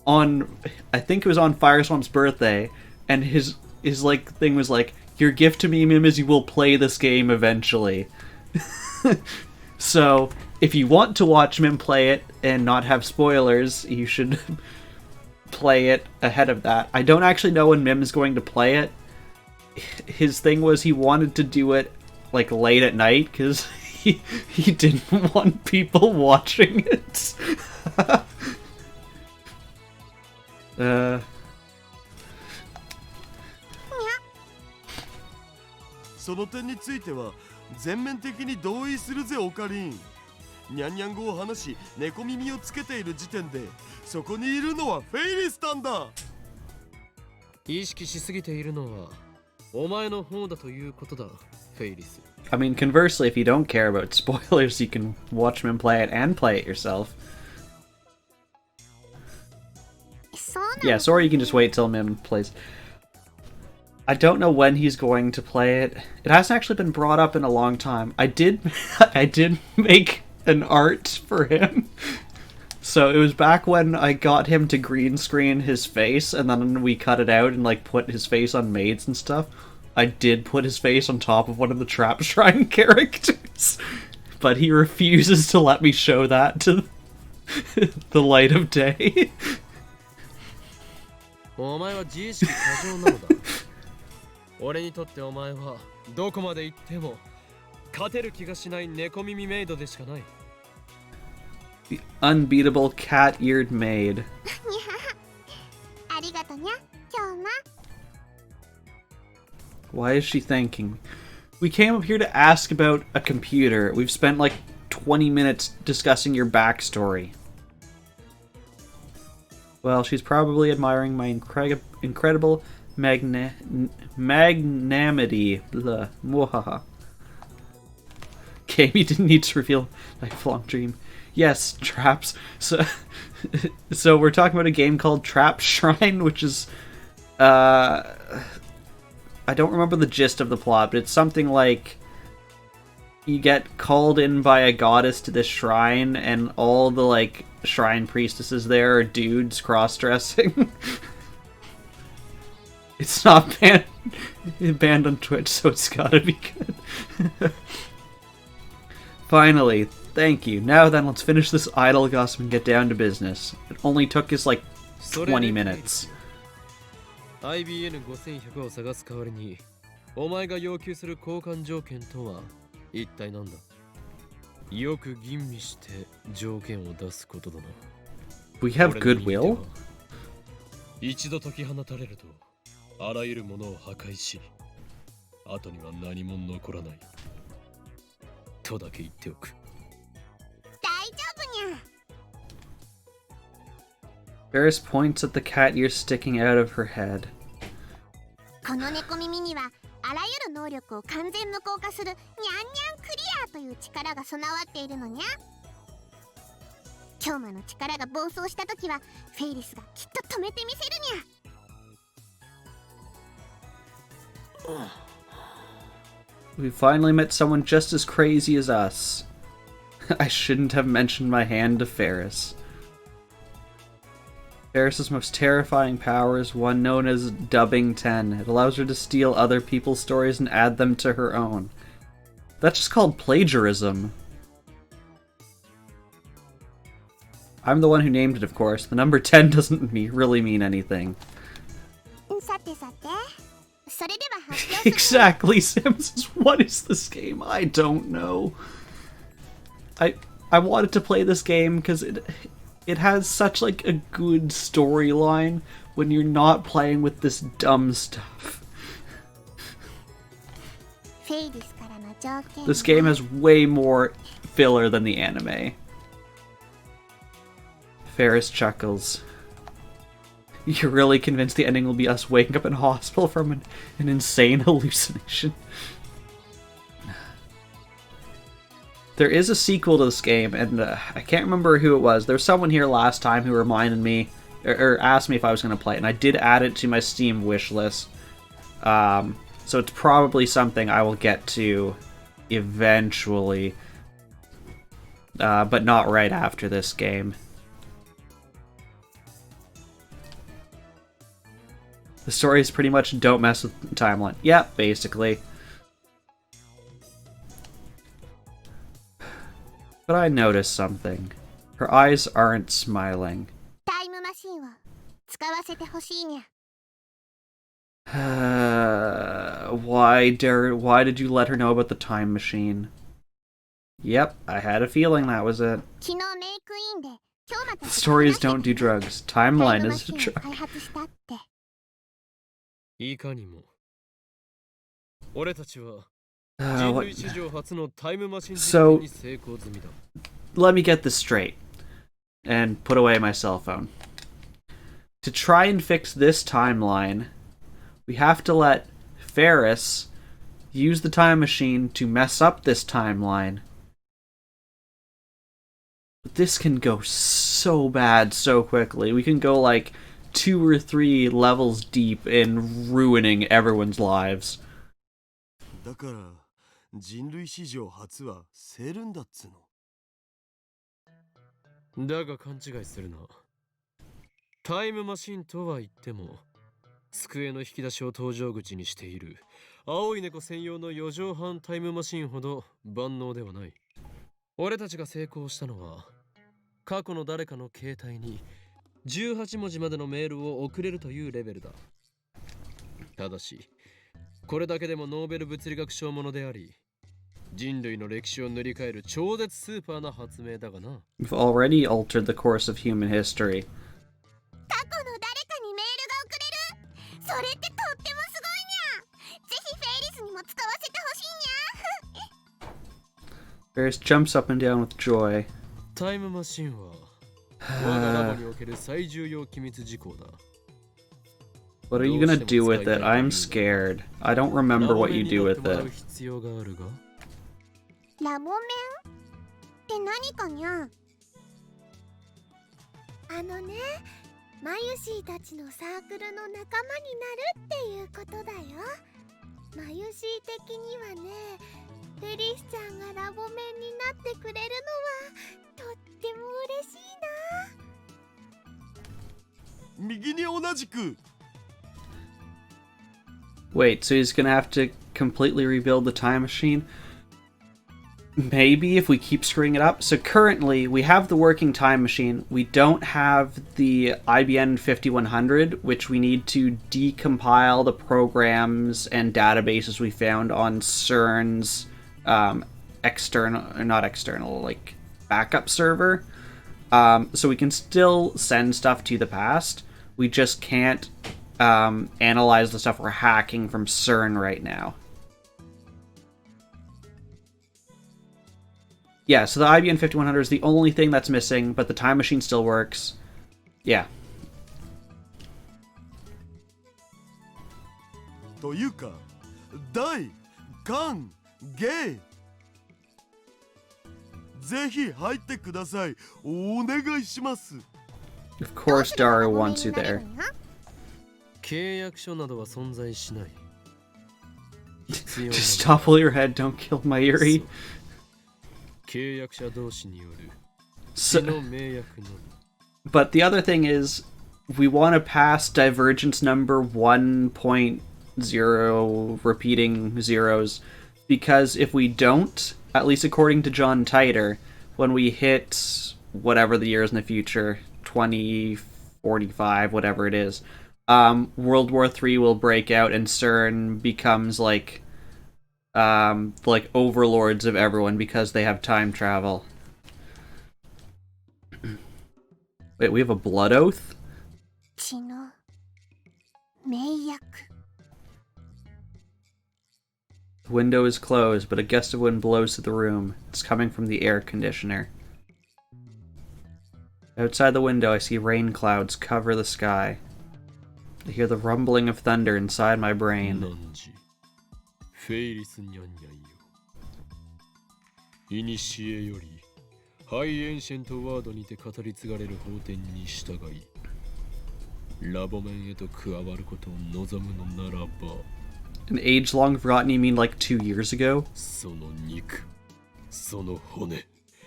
on, I think it was on Fire Swamp's birthday, and his like thing was like, your gift to me, Mim, is you will play this game eventually. So, if you want to watch Mim play it and not have spoilers, you should play it ahead of that. I don't actually know when Mim is going to play it. His thing was he wanted to do it like late at night because he didn't want people watching it. その点については全面的に同意するぜオカリン。ニャンニャン語を話し猫耳をつけている時点でそこにいるのはフェイリスタンだ。意識しすぎているのはお前の方だということだ、フェイリス。I mean, conversely, if you don't care about spoilers, you can watch Mim play it and play it yourself. そうなの Yes, or you can just wait till Mim plays. I don't know when he's going to play it. It hasn't actually been brought up in a long time. I did make an art for him. So it was back when I got him to green screen his face, and then we cut it out and like put his face on maids and stuff. I did put his face on top of one of the Trap Shrine characters, but he refuses to let me show that to the light of day. お前は自意識過剰なのだ。俺にとってお前はどこまで行っても勝てる気がしない猫耳メイドでしかない。The unbeatable cat-eared maid. ありがとにゃ今日な。 Why is she thanking me? We came up here to ask about a computer. We've spent like 20 minutes discussing your backstory. Well, she's probably admiring my incredible magnanimity. Blah. Mwahaha. Game, you didn't need to reveal lifelong dream. Yes, traps. So we're talking about a game called Trap Shrine, which is I don't remember the gist of the plot, but it's something like you get called in by a goddess to this shrine, and all the like shrine priestesses there are dudes cross-dressing. It's not banned on Twitch, so it's gotta be good. Finally, thank you. Now then, let's finish this idle gossip and get down to business. It only took us like 20 minutes. IBN5100 を探す代わりにお前が要求する交換条件とは一体なんだ。よく吟味して条件を出すことだな。We have goodwill? 一度解き放たれるとあらゆるものを破壊し後には何も残らないとだけ言っておく。大丈夫にゃ。 Feris points at the cat ear sticking out of her head. この猫耳にはあらゆる能力を完全無効化するニャンニャンクリアという力が備わっているのにゃ。今日魔の力が暴走した時はフェイリスがきっと止めてみせるにゃ。We finally met someone just as crazy as us. I shouldn't have mentioned my hand to Feris. Feris' most terrifying power is one known as Dubbing 10. It allows her to steal other people's stories and add them to her own. That's just called plagiarism. I'm the one who named it, of course. The number 10 doesn't really mean anything. さてさて、それでは発表する。 Exactly, Sims. What is this game? I don't know. I wanted to play this game because it has such like a good storyline when you're not playing with this dumb stuff. フェイリスからの条件。 This game has way more filler than the anime. Feris chuckles. You're really convinced the ending will be us waking up in hospital from an insane hallucination? There is a sequel to this game, and I can't remember who it was. There was someone here last time who reminded me, or asked me if I was going to play it, and I did add it to my Steam wish list. So it's probably something I will get to eventually, but not right after this game. The story is pretty much don't mess with the timeline. Yeah, basically. But I noticed something. Her eyes aren't smiling. タイムマシンを使わせてほしいにゃ。Why did you let her know about the time machine? Yep, I had a feeling that was it. 昨日メイクインで今日また Stories don't do drugs. タイ Timeline ムマ is シ a ンを drug. 開発したって。いかにも。俺たちは Uh, 人 what- 類史上初のタイムマシン実 So- 験に成功済みだ。 Let me get this straight. And put away my cell phone. To try and fix this timeline, we have to let Feris use the time machine to mess up this timeline. But this can go so bad so quickly. We can go like 2 or 3 levels deep in ruining everyone's lives. だから人類史上初はセルンだっつの。だが勘違いするな。タイムマシンとは言っても、机の引き出しを搭乗口にしている青い猫専用の4畳半タイムマシンほど万能ではない。俺たちが成功したのは、過去の誰かの携帯に18文字までのメールを送れるというレベルだ。ただし、これだけでもノーベル物理学賞ものであり、人類の歴史を塗り替える超絶スーパーな発明だがな。We've already altered the course of human history. 過去の誰かにメールが送れる。それってとってもすごいにゃ。ぜひフェイリスにも使わせてほしいにゃ。 Ferris jumps up and down with joy. タイムマシンは我がラボにおける最重要機密事項だ。 What are you gonna do with it? I'm scared. I don't remember what you do with ラボメンになってもらう it. 必要があるが、ラボメンって何かにゃ。あのね、マユシーたちのサークルの仲間になるっていうことだよ。マユシー的にはね、フェリスちゃんがラボメンになってくれるのはとっても嬉しいな。右に同じく。 Wait, so he's gonna have to completely rebuild the time machine? Maybe if we keep screwing it up. So currently, we have the working time machine. We don't have the IBM 5100, which we need to decompile the programs and databases we found on CERN's backup server. So we can still send stuff to the past. We just can't analyze the stuff we're hacking from CERN right now. Yeah, so the IBM 5100 is the only thing that's missing, but the time machine still works. Yeah. というか、大歓迎。ぜひ入ってください。お願いします。 Of course Daru wants you there. 契約書などは存在しない。必要な Just topple your head, don't kill my Yuri. 契約者同士による So, 血の名約のみ。 but the other thing is, we want to pass divergence number 1.0 repeating zeros, because if we don't, at least according to John Titer, when we hit whatever the years in the future, 2045, whatever it is, World War III will break out and CERN becomes like overlords of everyone because they have time travel. Wait, we have a blood oath? 血の名約。 The window is closed, but a gust of wind blows through the room. It's coming from the air conditioner. Outside the window, I see rain clouds cover the sky. I hear the rumbling of thunder inside my brain. 何時フェイリスニャンニャンよ。いにしえよりハイエンシェントワードにて語り継がれる法典に従いラボメンへと加わることを望むのならば An age long forgotten, you mean like 2 years ago? その肉、その骨、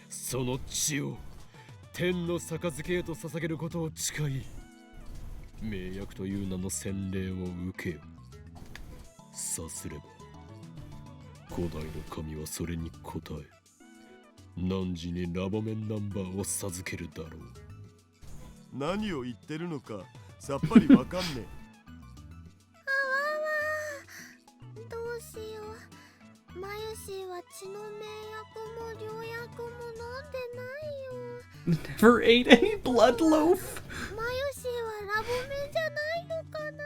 その血を天の杯へと捧げることを誓い名役という名の洗礼を受けよ。さすれば古代の神はそれに応え汝にラボメンナンバーを授けるだろう。何を言ってるのかさっぱりわかんねどうしよう。マユシーは血の名薬も良薬も飲んでないよ。 Never ate any blood loaf? マユシーはラボメンじゃないのかな。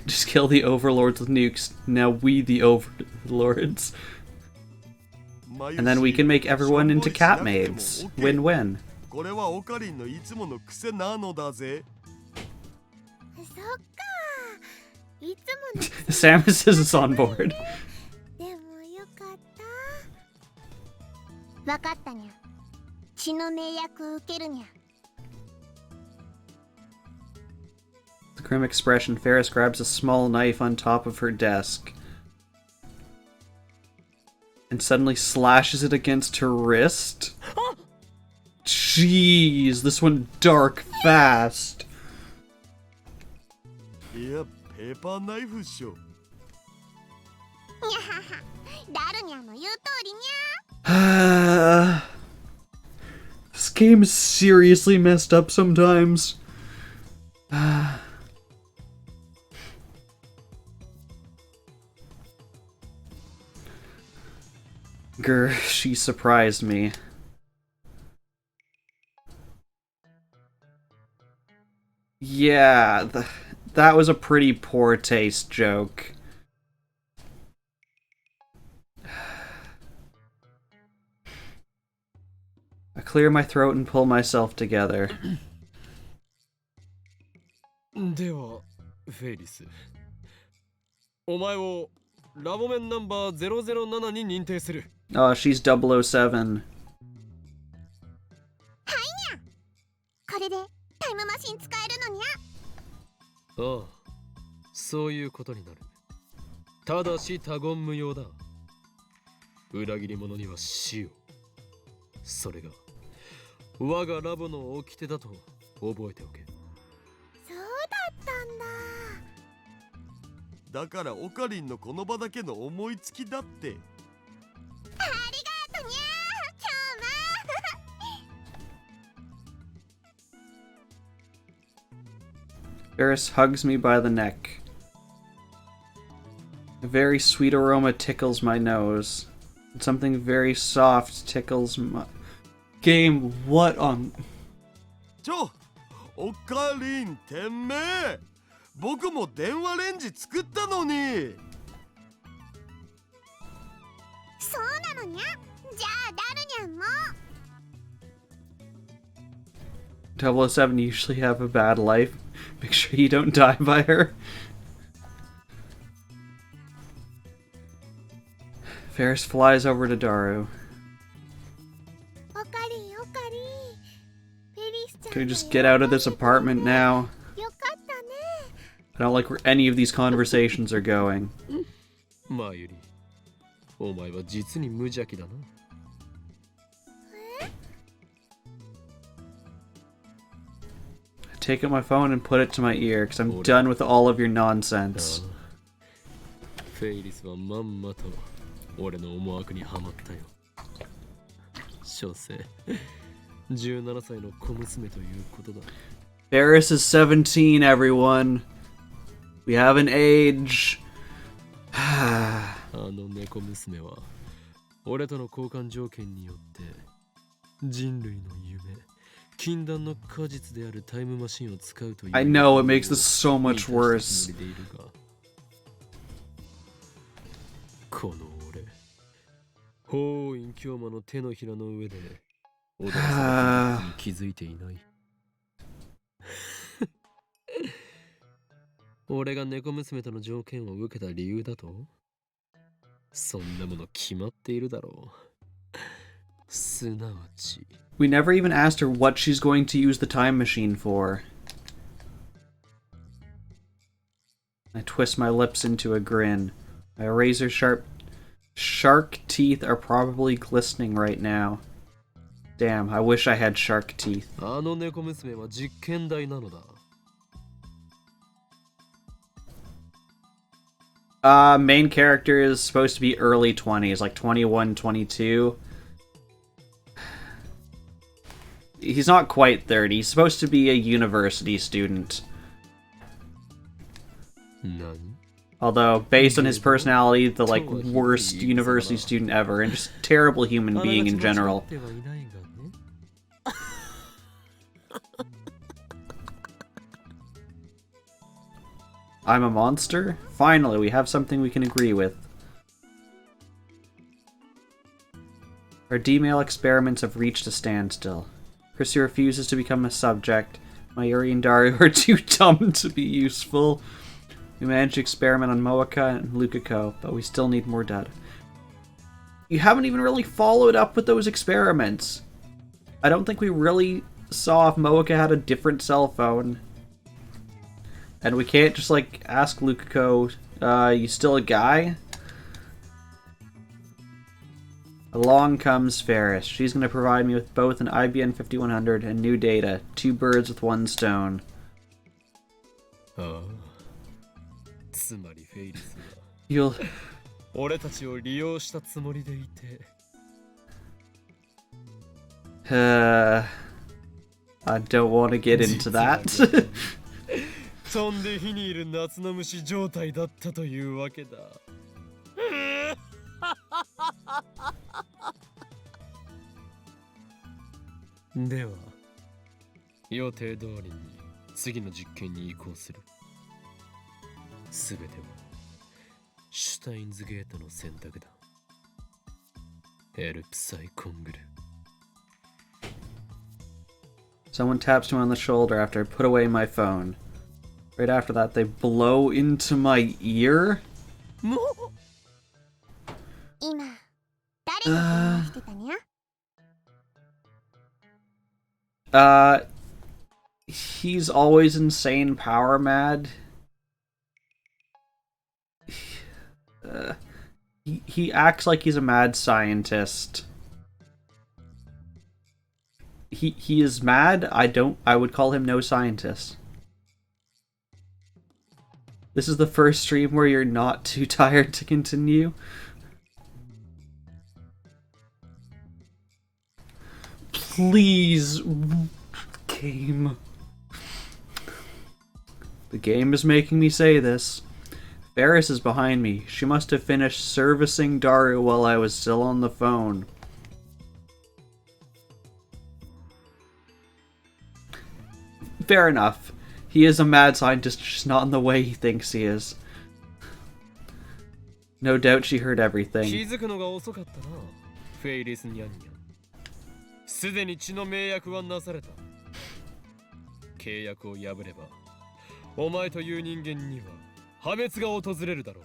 Just kill the overlords with nukes. Now we the overlords. え。 And then we can make everyone into cat maids. Win-win. これはオカリンのいつもの癖なのだぜ。そっか。いつもの Samus is on board. でもよかった。わかったにゃ。血の名薬受けるにゃ。 The grim expression, Feris grabs a small knife on top of her desk and suddenly slashes it against her wrist. Jeez, this went dark fast. いや、ペーパーナイフっしょ。にゃはは。ダルニャの言う通りにゃ。 This game is seriously messed up sometimes. Grr, she surprised me. Yeah, that was a pretty poor taste joke. I clear my throat and pull myself together. ではフェリス、お前をラボメンナンバー007に認定する。 Oh, she's 007. これでタイムマシン使えるのにゃ。ああ、そういうことになる。ただし他言無用だ。裏切り者には死を。それが我がラボの掟だと覚えておけ。そうだったんだ。だからオカリンのこの場だけの思いつきだって。ありがとにゃ。Feris hugs me by the neck. A very sweet aroma tickles my nose. And something very soft tickles my... Game, what on... オカリンてめえ、僕も電話レンジ作ったのに。そうなのにゃ。じゃあダルニャンも。 007 usually have a bad life. Make sure you don't die by her. Feris flies over to Daru. オカリンオカリン。フェリスちゃん。 Can we just get out of this apartment now? よかったね。 I don't like where any of these conversations are going. マユリ、お前は実に無邪気だな。I take out my phone and put it to my ear because I'm done with all of your nonsense. フェイリスはまんまと俺の思惑にはまったよ。所詮17歳の小娘ということだ。 Feris is 17, everyone. We have an age. あの猫娘は俺との交換条件によって人類の夢、禁断の果実であるタイムマシンを使うという。 I know, it makes this so much worse. この俺、法院京馬の手のひらの上で踊らされていることに気づいていない。俺が猫娘との条件を受けた理由だと、そんなもの決まっているだろすなわち We never even asked her what she's going to use the time machine for. I twist my lips into a grin. My razor-sharp shark teeth are probably glistening right now. Damn, I wish I had shark teeth. あの猫娘は実験台なのだ Main character is supposed to be early 20s, like 21, 22. He's not quite 30. He's supposed to be a university student. 何 Although, based on his personality, the like worst university student ever, and just terrible human being in general. I'm a monster? Finally, we have something we can agree with. Our D-mail experiments have reached a standstill. Chrissy refuses to become a subject. Mayuri and Daru are too dumb to be useful. We managed to experiment on Moeka and Lukako, but we still need more data. You haven't even really followed up with those experiments. I don't think we really saw if Moeka had a different cell phone. And we can't just, like, ask Lukako, you still a guy? Along comes Feris. She's going to provide me with both an IBN 5100 and new data. 2 birds with 1 stone. ああつまりフェイリスは You'll... 俺たちを利用したつもりでいて I don't want to get into that. 飛んで火にいる夏の虫状態だったというわけだでは予定通りに次の実験に移行するすべてはシュタインズゲートの選択だエルプサイコングル Someone taps me on the shoulder after I put away my phone. Right after that, they blow into my ear? 今誰が電話してたにゃ He's always insane power mad. He acts like he's a mad scientist. He is mad. I would call him no scientist. This is the first stream where you're not too tired to continue. Please, game. The game is making me say this. Feris is behind me. She must have finished servicing Daru while I was still on the phone. Fair enough. He is a mad scientist, just not in the way he thinks he is. No doubt she heard everything. 気づくのが遅かったなフェイリスニャンニャンすでに血の迷約はなされた契約を破ればお前という人間には破滅が訪れるだろ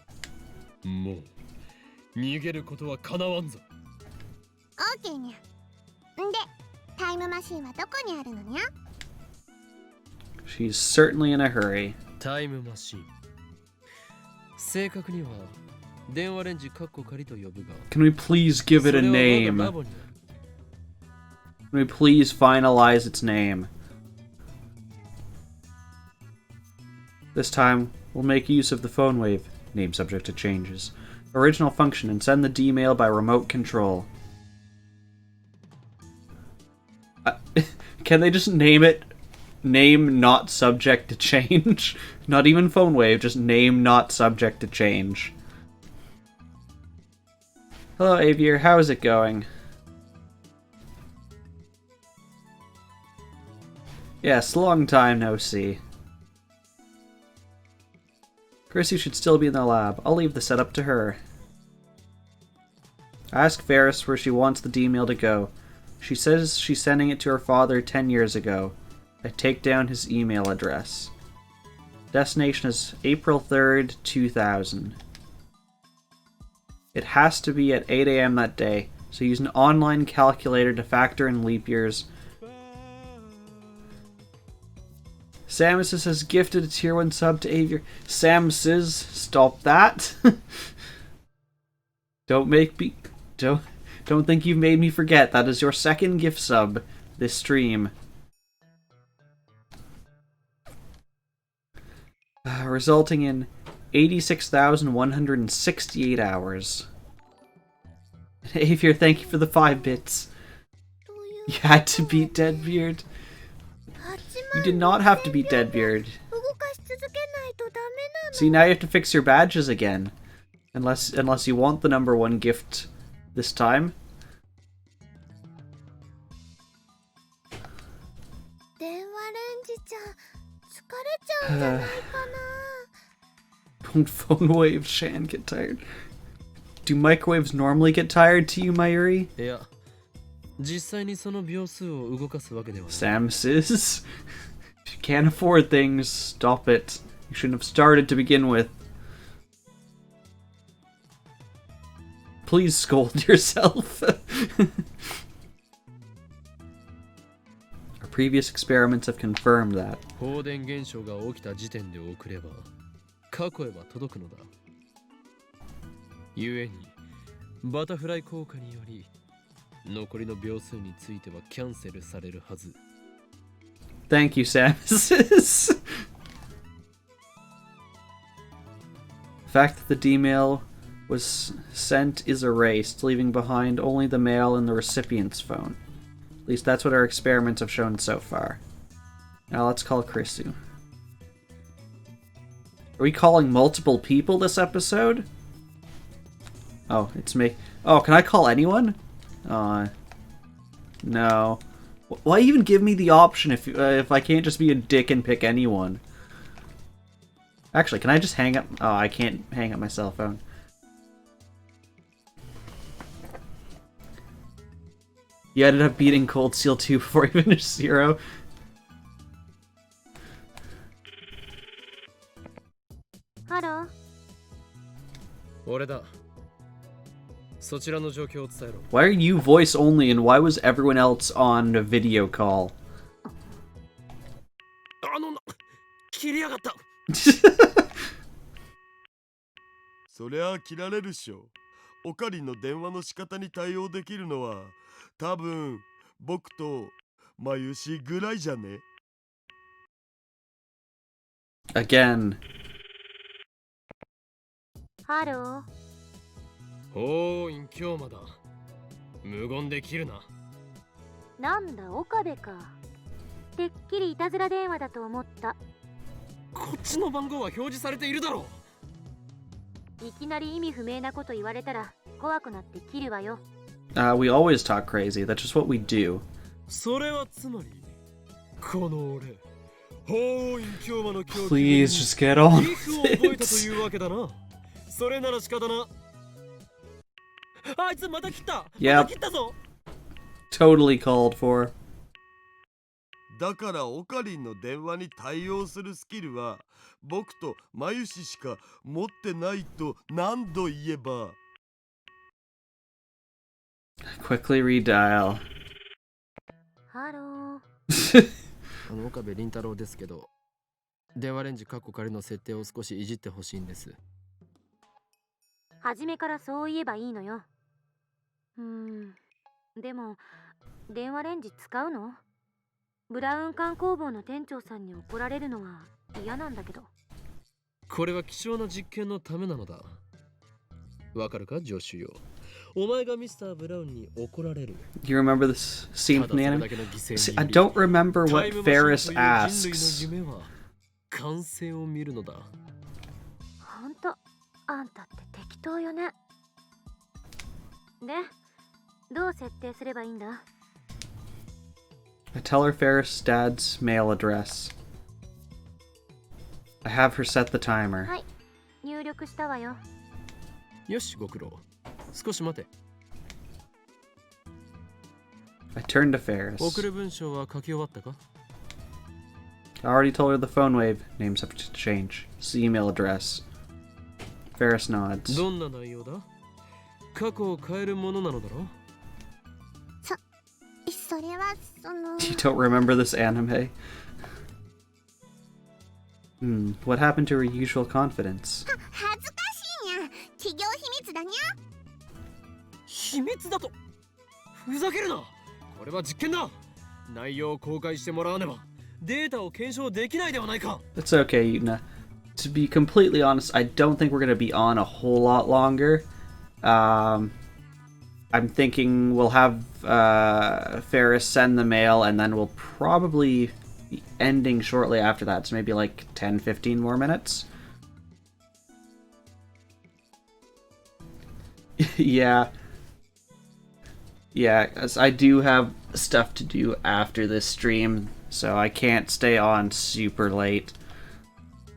うもう逃げることはかなわんぞオーケーにゃんでタイムマシンはどこにあるのにゃ She's certainly in a hurry. タイムマシン正確には電話レンジカッコ仮と呼ぶが Can we please give it a name? Can we please finalize its name? This time, we'll make use of the phone wave, name subject to changes, original function, and send the D-mail by remote control. Can they just name it? Name not subject to change? Not even phone wave, just name not subject to change. Hello, Avier, how is it going? Yes, long time no see. Chrissy should still be in the lab. I'll leave the setup to her. Ask Feris where she wants the D-mail to go. She says she's sending it to her father 10 years ago. I take down his email address. Destination is April 3rd, 2000. It has to be at 8 AM that day, So use an online calculator to factor in leap years. Samus has gifted a tier 1 sub to Avier. Samus, stop that. Don't think you've made me forget. That is your second gift sub this stream. Resulting in 86,168 hours. Avier, thank you for the 5 bits. You had to beat Deadbeard. You did not have to beat Deadbeard. See, now you have to fix your badges again. Unless you want the number 1 gift this time. Don't phone waves, Shan, get tired. Do microwaves normally get tired to you, Mayuri? Yeah. 実際にその秒数を動かすわけではない。 Sam says, if you can't afford things, stop it. You shouldn't have started to begin with. Please scold yourself. Our previous experiments have confirmed that. 放電現象が起きた時点で送れば過去へは届くのだ。故にバタフライ効果により残りの秒数についてはキャンセルされるはず。 Thank you, Samus. The fact that the D-mail was sent is erased, leaving behind only the mail in the recipient's phone. At least that's what our experiments have shown so far. Now let's call Krisu. Are we calling multiple people this episode? Oh, it's me. Oh, can I call anyone? No. Why even give me the option if I can't just be a dick and pick anyone? Actually, can I just hang up? Oh, I can't hang up my cell phone. You ended up beating Cold Steel 2 before you finished 0. Hello. 俺だ。そちらの状況を伝えろ。 Why are you voice only and why was everyone else on a video call? 切りやがった。そりゃ切られるっしょ。オカリンの電話の仕方に対応できるのは多分僕とマユシぐらいじゃね。 Again. Hello. おーい、今日まだ。無言で切るな。なんだ、岡部か。てっきりいたずら電話だと思った。こっちの番号は表示されているだろいきなり意味不明なこと言われたら怖くなって切るわよ。We always talk crazy. That's just what we do. それはつまり、この俺、ほーい、今日まの今日 Please just get on ギフを覚えたと with いうわけだな。それなら仕方な。あいつまた切った。 Yep. また切ったぞ。Totally called for. だからオカリンの電話に対応するスキルは僕とマユシしか持ってないと何度言えば。 Quickly redial. Hello. 岡部倫太郎ですけど、電話レンジカッコ仮の設定を少しいじってほしいんです。初めからそう言えばいいのよ。でも電話レンジ使うの？ブラウン管工房の店長さんに怒られるのは嫌なんだけど。これは貴重な実験のためなのだ。わかるか、ジョシュよ。お前がミスター・ブラウンに怒られる。 Do you remember this scene from the anime? See, I don't remember what Feris asks. 完成を見るのだ。ほんと、あんたって適当よね。で、どう設定すればいいんだ？ I tell her Feris' dad's mail address. I have her set the timer. はい、入力したわよ。よし、ご苦労。少し待て。I turn to Feris. 送る文章は書き終わったか？ I already told her the phone wave names have to change. It's the email address. Feris nods. どんな内容だ？過去を変えるものなのだろう？それはその You don't remember this anime? What happened to her usual confidence? 恥ずかしいにゃ。企業秘密だにゃ。秘密だとふざけるな。これは実験だ。内容を公開してもらわねばデータを検証できないではないか。 It's okay, Yuna. To be completely honest, I don't think we're going to be on a whole lot longer. I'm thinking we'll have Feris send the mail, and then we'll probably be ending shortly after that, so maybe like 10-15 more minutes. Yeah, 'cause I do have stuff to do after this stream, so I can't stay on super late.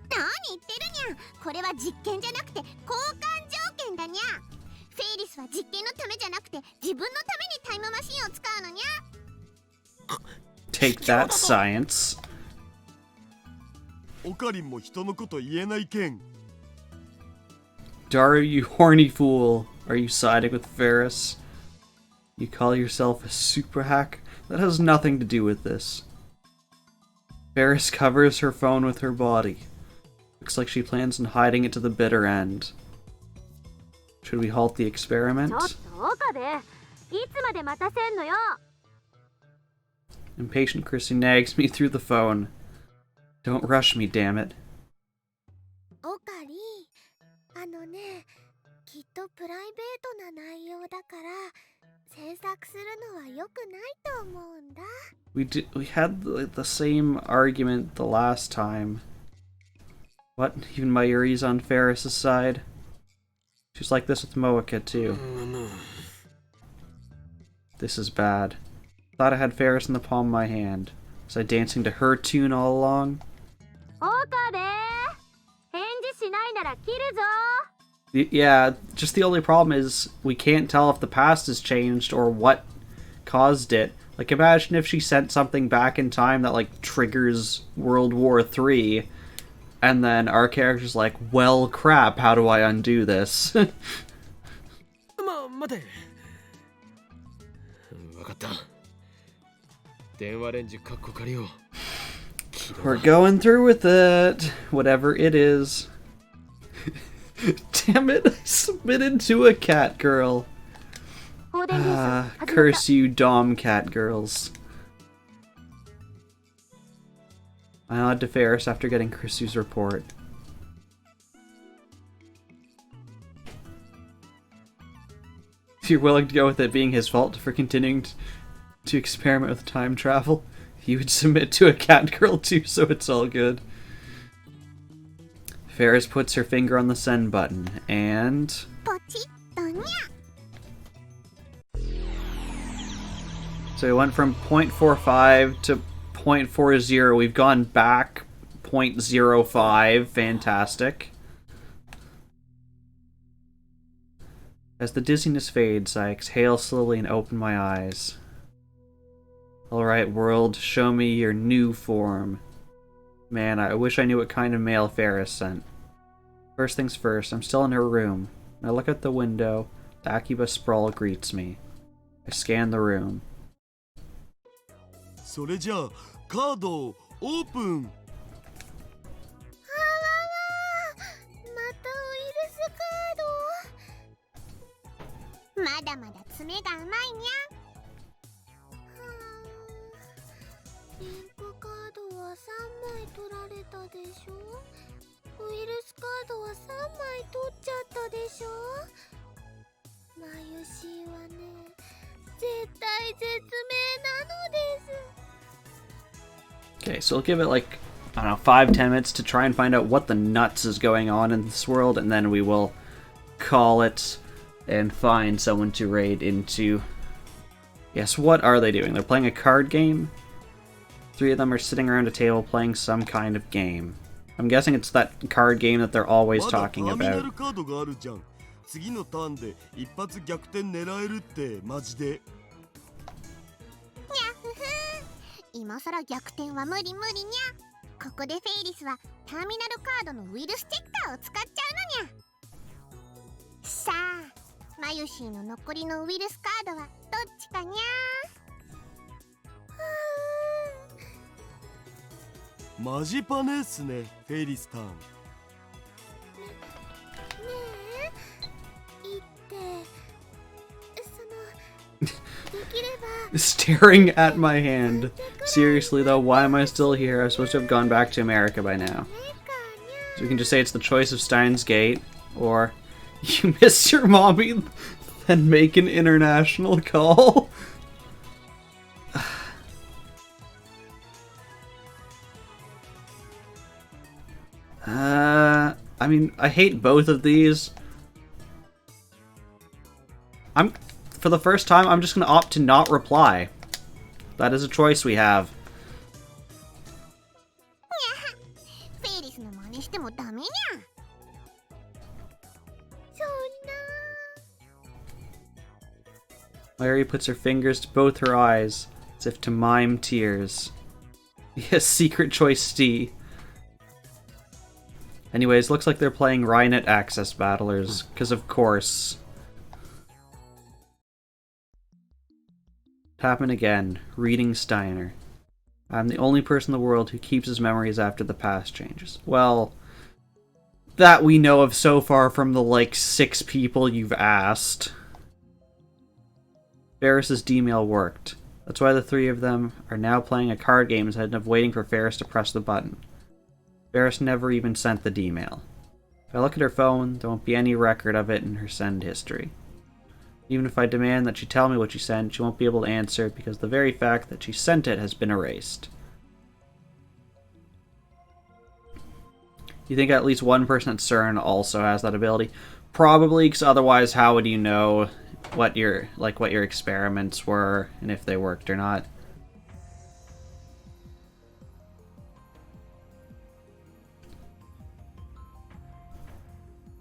何言ってるにゃ。これは実験じゃなくて交換条件だにゃ。フェイリスは実験のためじゃなくて自分のためにタイムマシンを使うのにゃ。 Take that, science. オカリンも人のこと言えないけん。 Daru, you horny fool. Are you siding with Feris? You call yourself a super hack? That has nothing to do with this. Feris covers her phone with her body. Looks like she plans on hiding it to the bitter end. Should we halt the experiment? ちょっと岡部、いつまで待たせんのよ。 Impatient Chrissy nags me through the phone. Don't rush me, damn it. オカリ、あのね、きっとプライベートな内容だから詮索するのは良くないと思うんだ。We had the same argument the last time. What? Even Mayuri's on Ferris' side? She's like this with Moeka, too. This is bad. Thought I had Feris in the palm of my hand. Was I dancing to her tune all along? 岡部、返事しないなら切るぞ。 Yeah, just the only problem is we can't tell if the past has changed or what caused it. Like, imagine if she sent something back in time that, like, triggers World War III, and then our character's like, well, crap, how do I undo this? 待て。わかった。電話レンジカッコ借りよう。 We're going through with it, whatever it is. Damn it, I submitted to a cat girl. 放電練習始まった Curse you, Dom cat girls. I nodded to Feris after getting Chrissy's report. You're willing to go with it being his fault for continuing to experiment with time travel? You would submit to a cat girl too, so it's all good. Feris puts her finger on the send button, and... ポチッとにゃ。 So we went from 0.45 to 0.40. We've gone back 0.05. Fantastic. As the dizziness fades, I exhale slowly and open my eyes. Alright, world, show me your new form. Man, I wish I knew what kind of mail Feris sent. First things first, I'm still in her room. I look out the window. The Akiba sprawl greets me. I scan the room. それじゃあカードをオープン。またウイルスカード。まだまだ爪が甘いにゃ。リンクカードは3枚取られたでしょ。ウイルスカードは3枚取っちゃったでしょ。マユシーはね、絶対絶命なのです。 Okay, so we'll give it like, I don't know, 5-10 minutes to try and find out what the nuts is going on in this world, and then we will call it and find someone to raid into. Yes, what are they doing? They're playing a card game? 3 of them are sitting around a table playing some kind of game. I'm guessing it's that card game that they're always まだ talking ターミナ about. ルカードがあるじゃん。次のターンで一発逆転狙えるってマジで。にゃふふ今さら逆転は無理無理にゃ。ここでフェイリスはターミナルカードのウイルスチェッカーを使っちゃうのにゃ。さあマユシーの残りのウイルスカードはどっちかにゃ。マジパネっすね、フェリスタン。ねえ言ってそのできれば Staring at my hand. Seriously though, why am I still here? I'm supposed to have gone back to America by now. So we can just say it's the choice of Steins Gate, or you miss your mommy, then make an international call. I mean, I hate both of these. For the first time, I'm just gonna opt to not reply. That is a choice we have. フェリスの真似してもダメにゃ。そんな Larry puts her fingers to both her eyes, as if to mime tears. Yes, secret choice D. Anyways, looks like they're playing Rynet Access Battlers, because of course. Happened again. Reading Steiner. I'm the only person in the world who keeps his memories after the past changes. Well, that we know of so far from the, like, 6 people you've asked. Feris's D-mail worked. That's why the 3 of them are now playing a card game instead of waiting for Feris to press the button. Feris never even sent the D-mail. If I look at her phone, there won't be any record of it in her send history. Even if I demand that she tell me what she sent, she won't be able to answer because the very fact that she sent it has been erased. You think at least one person at CERN also has that ability? Probably, because otherwise how would you know what your experiments were and if they worked or not?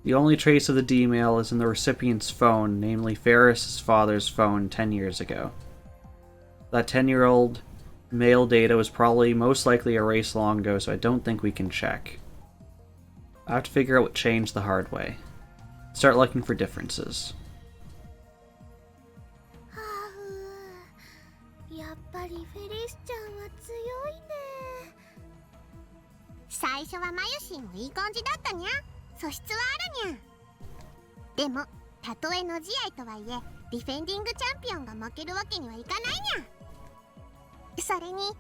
The only trace of the D-mail is in the recipient's phone, namely Feris' father's phone 10 years ago. That 10-year-old mail data was probably most likely erased long ago, so I don't think we can check. I have to figure out what changed the hard way. Start looking for differences. ハーフやっぱりフェリスちゃんは強いね。最初はマユシーもいい感じだったにゃ。素質はあるにゃ。でもたとえの試合とはいえディフェンディングチャンピオンが負けるわけにはいかないにゃ。それに今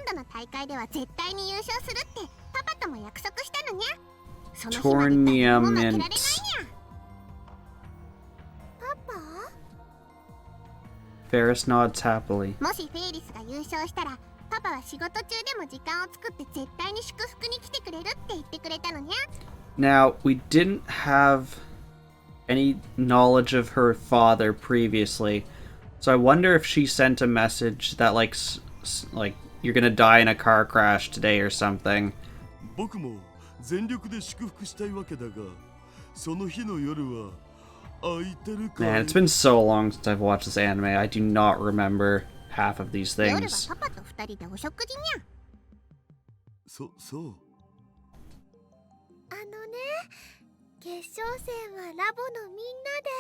度の大会では絶対に優勝するってパパとも約束したのにゃ。その日まで誰も負けられないにゃ。パパ Feris nods happily. もしフェイリスが優勝したらパパは仕事中でも時間を作って絶対に祝福に来てくれるって言ってくれたのにゃ。 Now, we didn't have any knowledge of her father previously, so I wonder if she sent a message that, like, you're gonna die in a car crash today or something. 僕も全力で祝福したいわけだが、その日の夜は空いてるか。 Man, it's been so long since I've watched this anime, I do not remember half of these 夜は things. パパと二人でお食事にゃ。そう。決勝戦はラボのみんなで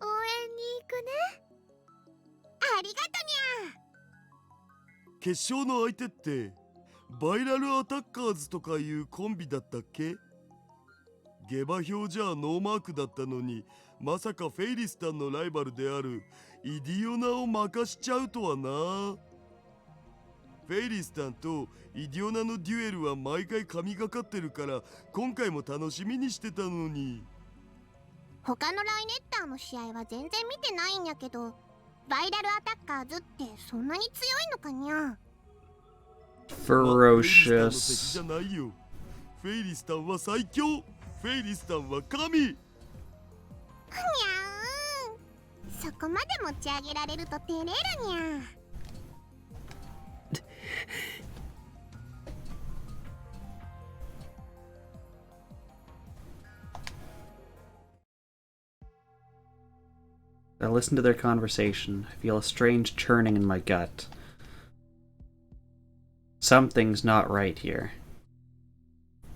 応援に行くね。ありがとにゃ。決勝の相手ってバイラルアタッカーズとかいうコンビだったっけ？下馬評じゃノーマークだったのに、まさかフェイリスタンのライバルであるイディオナを任しちゃうとはな。フェイリスタンとイディオナのデュエルは毎回神がかってるから今回も楽しみにしてたのに。他のライネッターの試合は全然見てないんやけど、バイラルアタッカーズってそんなに強いのかにゃ。Ferocious. じゃないよ。フェイリスタンは最強。フェイリスタンは神。にゃーん。そこまで持ち上げられると照れるにゃ。I listen to their conversation. I feel a strange churning in my gut. Something's not right here.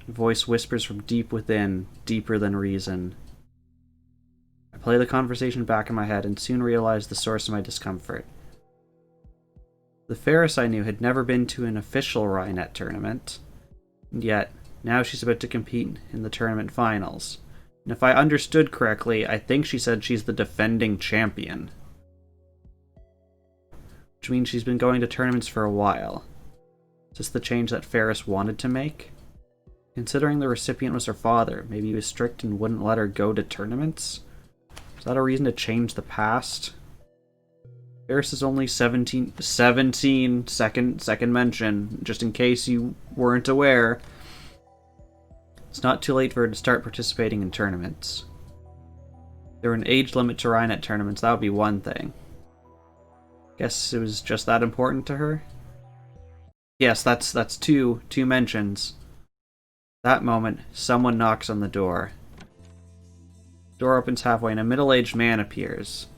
A voice whispers from deep within, deeper than reason. I play the conversation back in my head and soon realize the source of my discomfort. The Feris I knew had never been to an official Rynet tournament. And yet, now she's about to compete in the tournament finals. And if I understood correctly, I think she said she's the defending champion. Which means she's been going to tournaments for a while. Is this the change that Feris wanted to make? Considering the recipient was her father, maybe he was strict and wouldn't let her go to tournaments? Is that a reason to change the past? Feris is only 17, second mention, just in case you weren't aware. It's not too late for her to start participating in tournaments. If there were an age limit to Rhinet tournaments, that would be one thing. Guess it was just that important to her? Yes, that's two mentions. That moment, someone knocks on the door. Door opens halfway and a middle-aged man appears.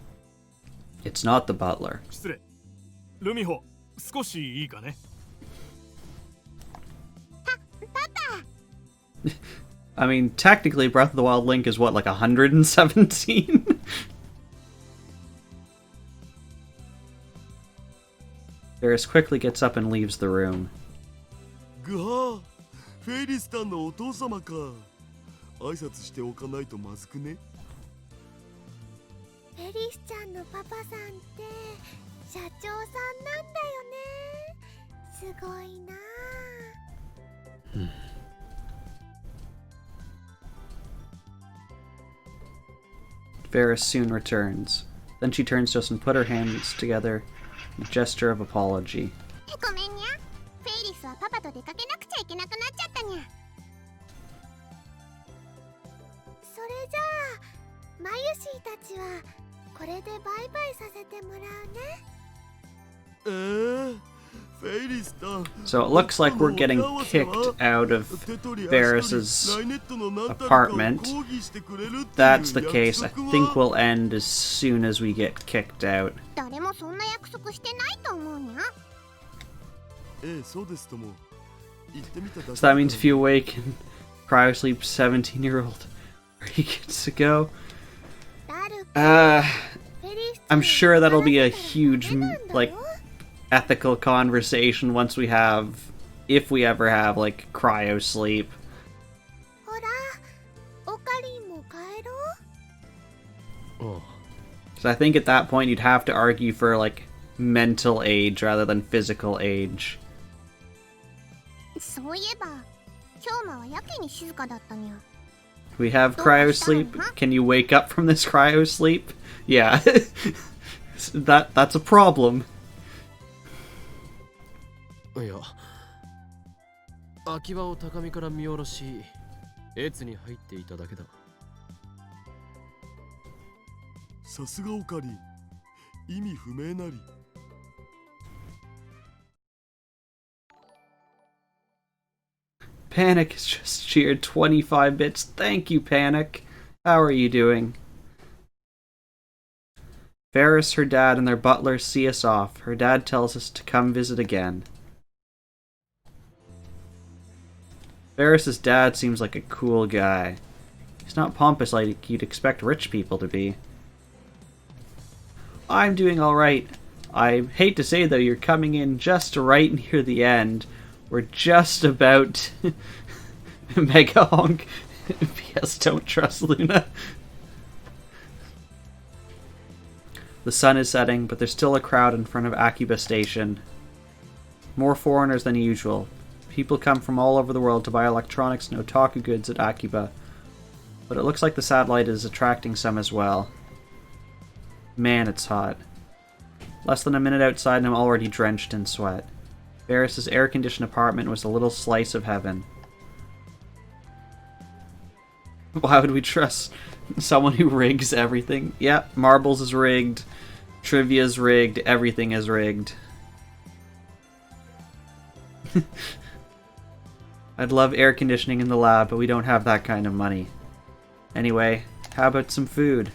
It's not the butler. 失礼。ルミホ、少しいいかね。I mean, technically, Breath of the Wild Link is what, like 117? Feris quickly gets up and leaves the room. ぐはフェリスタンのお父様か。挨拶しておかないとまずくね。フェリスちゃんのパパさんって社長さんなんだよね。すごいな。Feris soon returns. Then she turns to us and put her hands together in a gesture of apology. ごめんにゃ。フェリスはパパと出かけなくちゃいけなくなっちゃったにゃ。それじゃあマユシーたちはこれでバイバイさせてもらうね。フェリスタン。 So it looks like we're getting kicked out of Feris's apartment. If that's the case, I think we'll end as soon as we get kicked out. 誰もそんな約束してないと思うにゃ。そうですとも。言ってみただけ。 So that means if you awaken, cryosleep 17-year-old, where he gets to go. I'm sure that'll be a huge, like, ethical conversation once we have, if we ever have, like, cryo sleep. ほら、オカリンも帰ろう。ああ So I think at that point you'd have to argue for, like, mental age rather than physical age. そういえば、今日はやけに静かだったにゃ。 We have cryo sleep. Can you wake up from this cryo sleep? Yeah. That's a problem. いや秋葉を高みから見下ろし越に入っていただけだ。さすがオカリン。意味不明なり。Panic has just cheered 25 bits. Thank you, Panic. How are you doing? Feris, her dad, and their butler see us off. Her dad tells us to come visit again. Feris's dad seems like a cool guy. He's not pompous like you'd expect rich people to be. I'm doing alright. I hate to say though, you're coming in just right near the end. We're just about Mega Honk. P.S. Don't trust Luna. The sun is setting, but there's still a crowd in front of Akiba Station. More foreigners than usual. People come from all over the world to buy electronics and otaku goods at Akiba. But it looks like the satellite is attracting some as well. Man, it's hot. Less than a minute outside and I'm already drenched in sweat. Feris's air-conditioned apartment was a little slice of heaven. Why would we trust someone who rigs everything? Yep, Marbles is rigged, Trivia's rigged, everything is rigged. I'd love air conditioning in the lab, but we don't have that kind of money. Anyway, how about some food?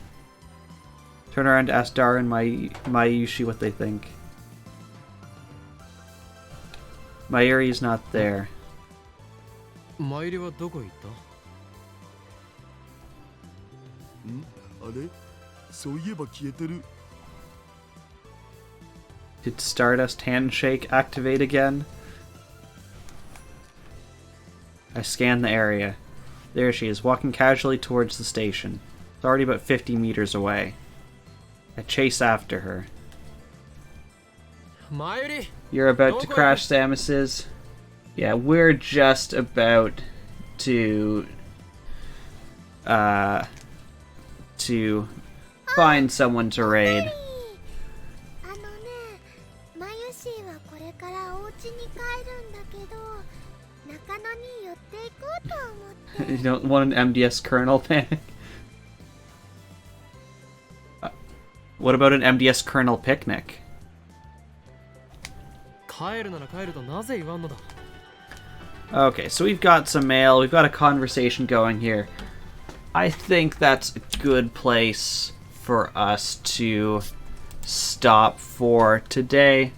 Turn around to ask Dara and Mayushi what they think. Mayuri's not there. マイリはどこ行った？あれそういえば消えてる。 Did Stardust Handshake activate again? I scan the area. There she is, walking casually towards the station. It's already about 50 meters away. I chase after her. Mayuri? You're about to crash, Samus. Yeah, we're just about to find someone to raid. あのね、マユシーはこれからお家に帰るんだけど、中野に寄っていこうと思って。 You don't want an MDS kernel panic? What about an MDS kernel picnic? 帰るなら帰るとなぜ言わんのだ。 Okay, so we've got some mail, we've got a conversation going here. I think that's a good place for us to stop for today.